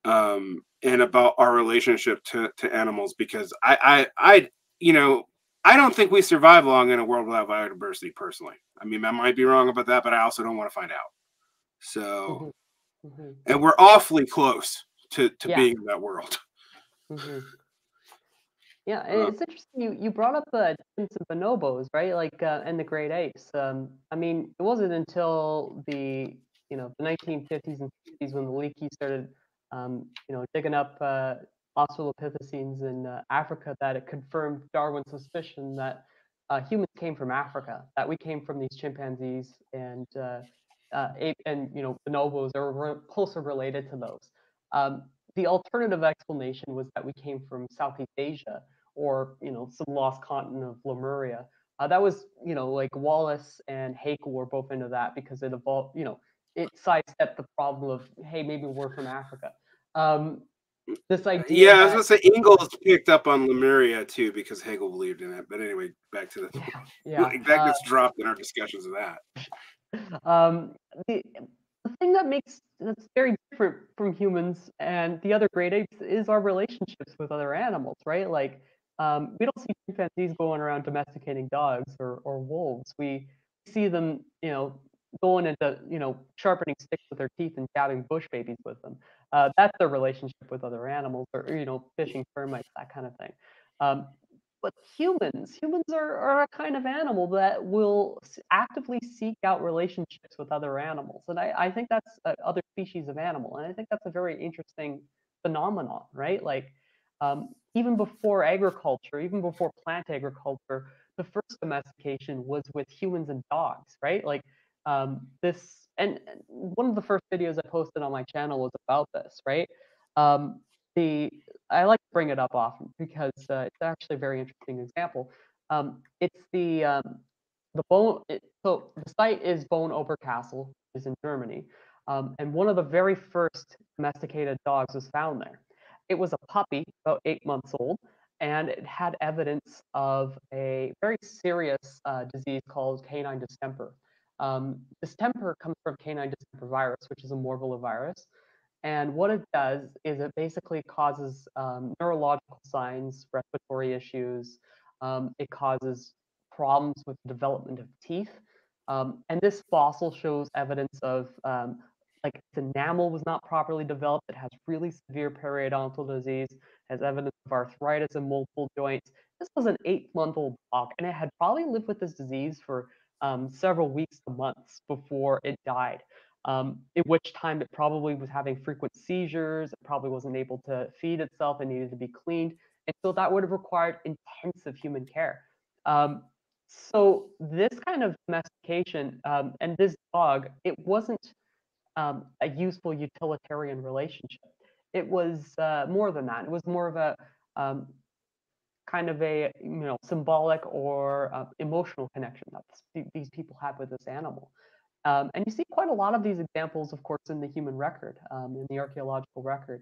Speaker 1: and about our relationship to animals, because I don't think we survive long in a world without biodiversity, personally. I mean, I might be wrong about that, but I also don't want to find out. So, and we're awfully close to being in that world.
Speaker 2: Yeah, and it's interesting you brought up the chimps and bonobos, right? Like, and the great apes. I mean, it wasn't until the 1950s and 60s when the Leakey started, digging up Australopithecines in Africa, that it confirmed Darwin's suspicion that humans came from Africa, that we came from these chimpanzees and ape and bonobos, or were closer related to those. The alternative explanation was that we came from Southeast Asia, or some lost continent of Lemuria. That was like Wallace and Haeckel were both into that because it evolved. It sidestepped the problem of, hey, maybe we're from Africa. This idea
Speaker 1: Yeah, I was
Speaker 2: that
Speaker 1: gonna say Ingalls picked up on Lemuria too because Hegel believed in it. But anyway, back to the that gets dropped in our discussions of that.
Speaker 2: The thing that's very different from humans and the other great apes is our relationships with other animals, right? Like, we don't see chimpanzees going around domesticating dogs or wolves. We see them, going into, sharpening sticks with their teeth and jabbing bush babies with them. That's their relationship with other animals, or fishing termites, that kind of thing. But humans are a kind of animal that will actively seek out relationships with other animals, and I think that's other species of animal, and I think that's a very interesting phenomenon, right? Like, even before agriculture, even before plant agriculture, the first domestication was with humans and dogs, right? Like, this, and one of the first videos I posted on my channel was about this, right? The I like to bring it up often because it's actually a very interesting example. It's the bone. So the site is Bone Oberkassel, is in Germany, and one of the very first domesticated dogs was found there. It was a puppy, about 8 months old, and it had evidence of a very serious disease called canine distemper. Distemper comes from canine distemper virus, which is a morbillivirus. And what it does is it basically causes neurological signs, respiratory issues. It causes problems with the development of teeth. And this fossil shows evidence of like its enamel was not properly developed. It has really severe periodontal disease, has evidence of arthritis in multiple joints. This was an 8-month-old dog, and it had probably lived with this disease for several weeks to months before it died. At which time it probably was having frequent seizures, it probably wasn't able to feed itself and needed to be cleaned. And so that would have required intensive human care. So this kind of domestication and this dog, it wasn't a useful utilitarian relationship. It was more than that. It was more of a kind of a symbolic or emotional connection that these people had with this animal. And you see quite a lot of these examples, of course, in the human record, in the archaeological record.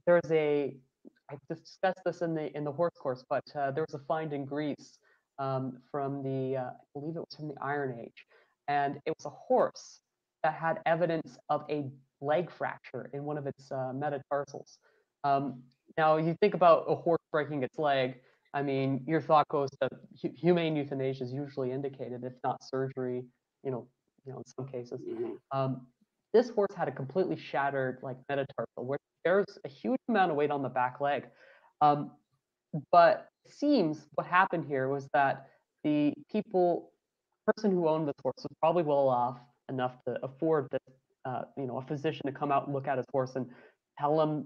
Speaker 2: There's I discussed this in the horse course, but there was a find in Greece from I believe it was from the Iron Age, and it was a horse that had evidence of a leg fracture in one of its metatarsals. Now, you think about a horse breaking its leg. I mean, your thought goes to humane euthanasia is usually indicated, if not surgery. In some cases. This horse had a completely shattered like metatarsal, where there's a huge amount of weight on the back leg. But it seems what happened here was that the person who owned this horse was probably well off enough to afford this, a physician to come out and look at his horse and tell him,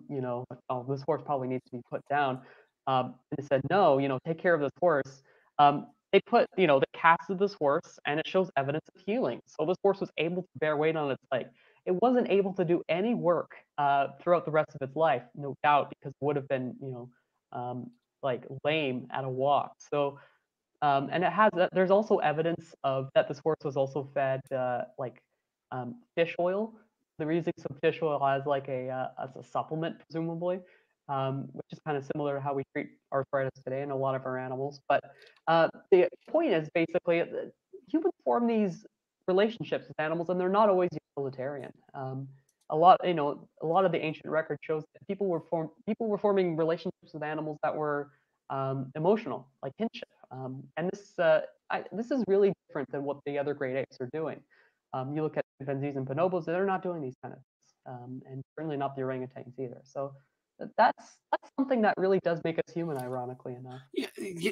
Speaker 2: oh, this horse probably needs to be put down. And they said, no, take care of this horse. They casted this horse, and it shows evidence of healing. So this horse was able to bear weight on its leg. It wasn't able to do any work throughout the rest of its life, no doubt, because it would have been, like lame at a walk. So, and there's also evidence of that this horse was also fed fish oil. They're using some fish oil as like as a supplement, presumably, which is kind of similar to how we treat arthritis today in a lot of our animals. But the point is basically humans form these relationships with animals, and they're not always utilitarian. A lot of the ancient record shows that people were forming relationships with animals that were emotional, like kinship. And this is really different than what the other great apes are doing. You look at chimpanzees and bonobos; they're not doing these kind of things, and certainly not the orangutans either. So that's something that really does make us human, ironically enough.
Speaker 1: Yeah.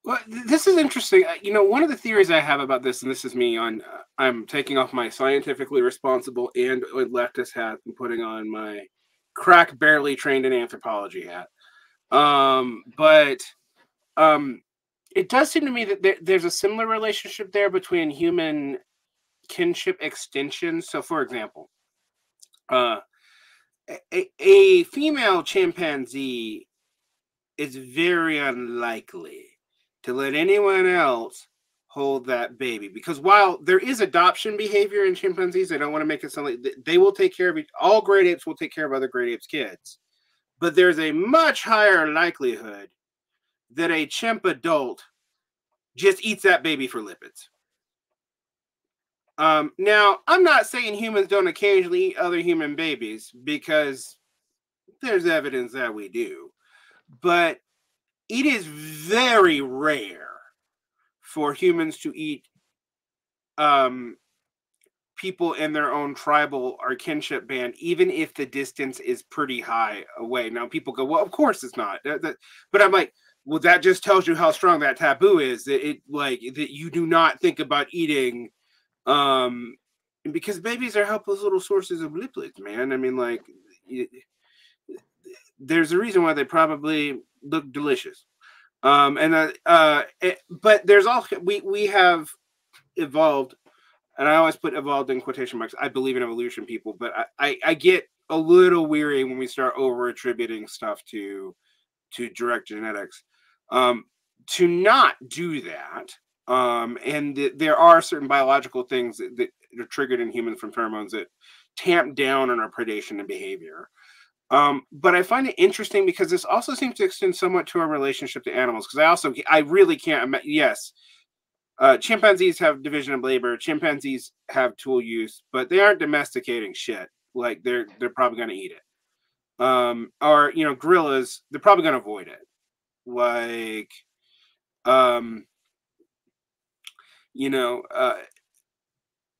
Speaker 1: Well, this is interesting. One of the theories I have about this, and this is me I'm taking off my scientifically responsible and leftist hat and putting on my crack barely trained in anthropology hat. it does seem to me that there's a similar relationship there between human kinship extension. So, for example, uh, a female chimpanzee is very unlikely to let anyone else hold that baby, because while there is adoption behavior in chimpanzees, I don't want to make it sound like they will take care of all great apes will take care of other great apes kids, but there's a much higher likelihood that a chimp adult just eats that baby for lipids. Now, I'm not saying humans don't occasionally eat other human babies, because there's evidence that we do, but it is very rare for humans to eat people in their own tribal or kinship band, even if the distance is pretty high away. Now, people go, well, of course it's not. But I'm like, well, that just tells you how strong that taboo is. That it like that you do not think about eating, because babies are helpless little sources of lipids, man. I mean, like, there's a reason why they probably look delicious. But there's also we have evolved, and I always put evolved in quotation marks. I believe in evolution, people, but I get a little weary when we start over attributing stuff to direct genetics. To not do that, and there are certain biological things that are triggered in humans from pheromones that tamp down on our predation and behavior. But I find it interesting because this also seems to extend somewhat to our relationship to animals. Because I really can't. Yes, chimpanzees have division of labor. Chimpanzees have tool use, but they aren't domesticating shit. Like they're probably going to eat it. Or gorillas, they're probably going to avoid it. Like,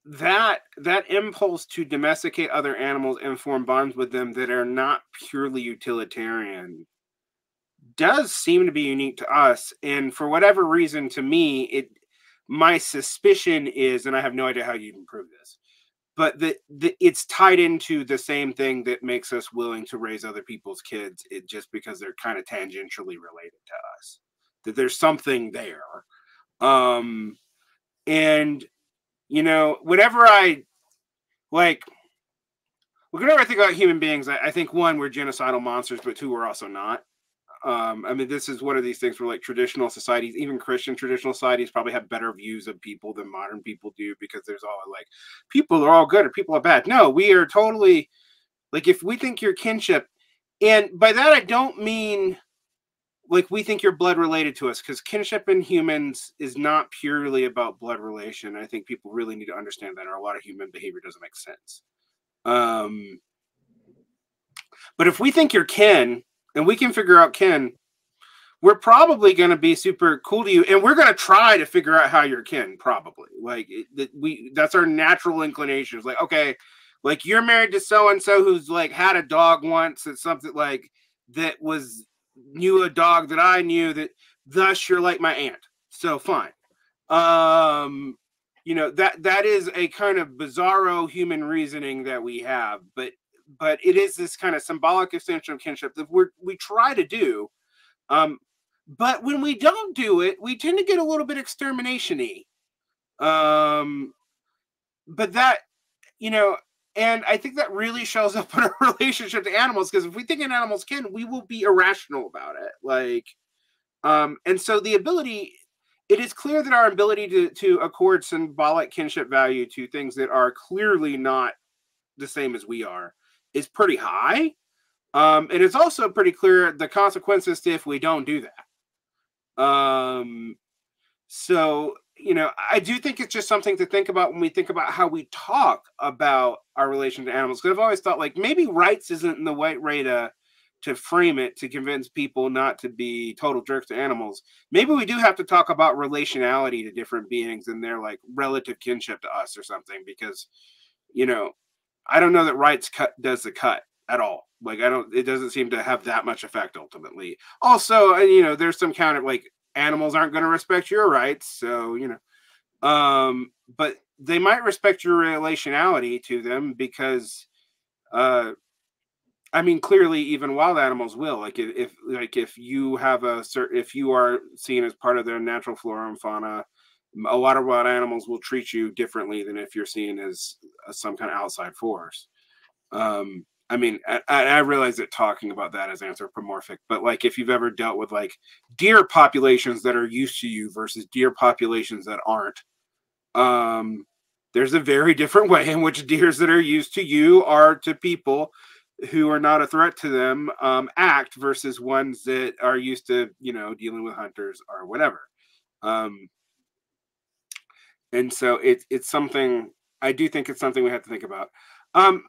Speaker 1: that impulse to domesticate other animals and form bonds with them that are not purely utilitarian does seem to be unique to us. And for whatever reason, to me, my suspicion is, and I have no idea how you can prove this, but it's tied into the same thing that makes us willing to raise other people's kids, just because they're kind of tangentially related to us, that there's something there. And whenever I think about human beings, I think, one, we're genocidal monsters, but two, we're also not. I mean, this is one of these things where, like, traditional societies, even Christian traditional societies, probably have better views of people than modern people do, because there's all like, people are all good or people are bad. No, we are totally, like, if we think you're kinship, and by that I don't mean like we think you're blood related to us, because kinship in humans is not purely about blood relation. I think people really need to understand that, or a lot of human behavior doesn't make sense. But if we think you're kin, and we can figure out kin, we're probably going to be super cool to you, and we're going to try to figure out how you're kin, probably. Like, that's our natural inclination. It's like, okay, like, you're married to so and so who's like had a dog once, it's something like that knew a dog that I knew, that thus you're like my aunt, so fine. That is a kind of bizarro human reasoning that we have, but it is this kind of symbolic extension of kinship that we try to do. But when we don't do it, we tend to get a little bit extermination-y. But that, and I think that really shows up in our relationship to animals, because if we think an animal's kin, we will be irrational about it. Like, and so it is clear that our ability to accord symbolic kinship value to things that are clearly not the same as we are is pretty high. And it's also pretty clear the consequences if we don't do that. So, I do think it's just something to think about when we think about how we talk about our relation to animals. Because I've always thought, like, maybe rights isn't the right way to frame it, to convince people not to be total jerks to animals. Maybe we do have to talk about relationality to different beings and their, like, relative kinship to us or something, because, I don't know that rights does the cut at all. Like, it doesn't seem to have that much effect ultimately. Also, there's some counter, like, animals aren't going to respect your rights. So, but they might respect your relationality to them, because, I mean, clearly, even wild animals will. Like if you have if you are seen as part of their natural flora and fauna, a lot of wild animals will treat you differently than if you're seen as some kind of outside force. I mean, I realize that talking about that is anthropomorphic, but like if you've ever dealt with like deer populations that are used to you versus deer populations that aren't, um, there's a very different way in which deers that are used to you are to people who are not a threat to them act versus ones that are used to, you know, dealing with hunters or whatever. Um, and so it's something, I do think it's something we have to think about. Um,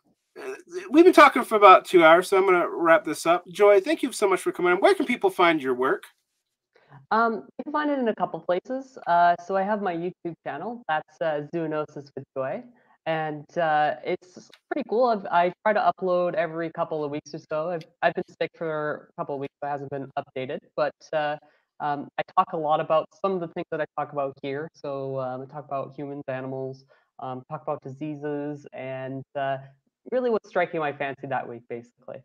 Speaker 1: we've been talking for about 2 hours, so I'm going to wrap this up. Joy, thank you so much for coming on. Where can people find your work?
Speaker 2: You can find it in a couple places. So I have my YouTube channel. That's Zoonosis with Joy, and it's pretty cool. I try to upload every couple of weeks or so. I've been sick for a couple of weeks, but it hasn't been updated. But I talk a lot about some of the things that I talk about here. So I talk about humans, animals, talk about diseases, and really what's striking my fancy that week, basically.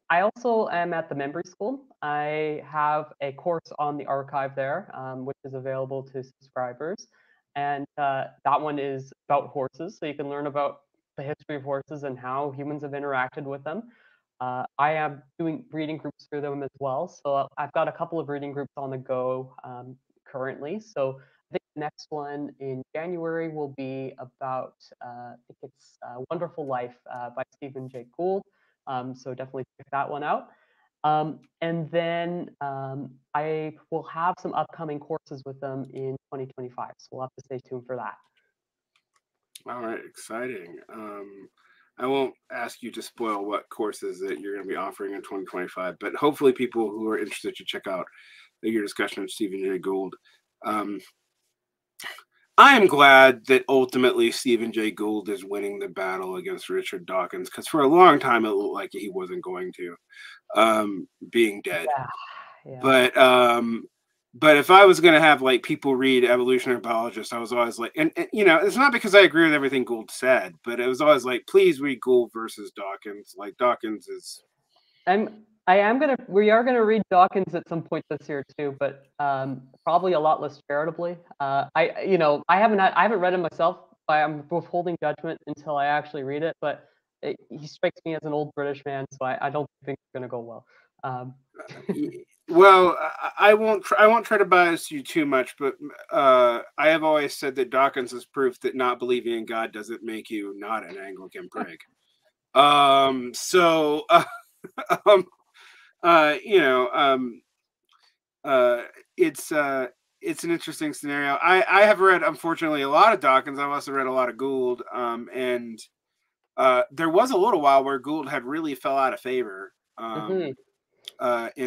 Speaker 2: I also am at the Mimbres School. I have a course on the archive there, which is available to subscribers. And that one is about horses. So you can learn about the history of horses and how humans have interacted with them. I am doing reading groups through them as well. So I've got a couple of reading groups on the go currently. So I think the next one in January will be about, I think it's Wonderful Life by Stephen Jay Gould. So definitely check that one out. And then I will have some upcoming courses with them in 2025. So we'll have to stay tuned for that.
Speaker 1: All right, exciting. I won't ask you to spoil what courses that you're going to be offering in 2025, but hopefully people who are interested should check out your discussion with Stephen Jay Gould. I am glad that ultimately Stephen Jay Gould is winning the battle against Richard Dawkins, because for a long time it looked like he wasn't going to, being dead.
Speaker 2: Yeah.
Speaker 1: But if I was going to have like people read evolutionary biologists, I was always like, and you know, it's not because I agree with everything Gould said, but it was always like, please read Gould versus Dawkins. Like Dawkins is.
Speaker 2: We are gonna read Dawkins at some point this year too, but probably a lot less charitably. I haven't read it myself. I'm withholding judgment until I actually read it. But he strikes me as an old British man, so I don't think it's gonna go well.
Speaker 1: Well, I won't try to bias you too much, but I have always said that Dawkins is proof that not believing in God doesn't make you not an Anglican prig. So. You know, it's an interesting scenario. I have read, unfortunately, a lot of Dawkins. I've also read a lot of Gould, and there was a little while where Gould had really fell out of favor in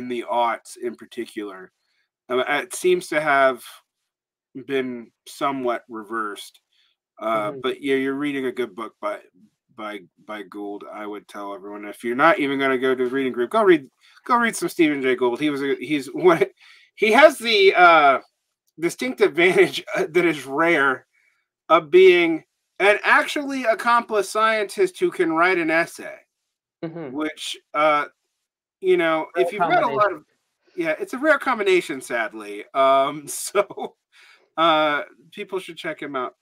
Speaker 1: the aughts, in particular. It seems to have been somewhat reversed. But yeah, you're reading a good book by Gould. I would tell everyone, if you're not even going to go to a reading group, go read some Stephen Jay Gould. He has the distinct advantage that is rare of being an actually accomplished scientist who can write an essay, which you know, if you've read a lot of, yeah, it's a rare combination, sadly. So people should check him out.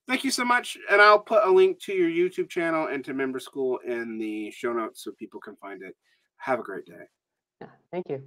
Speaker 1: Thank you so much. And I'll put a link to your YouTube channel and to Member School in the show notes so people can find it. Have a great day.
Speaker 2: Yeah, thank you.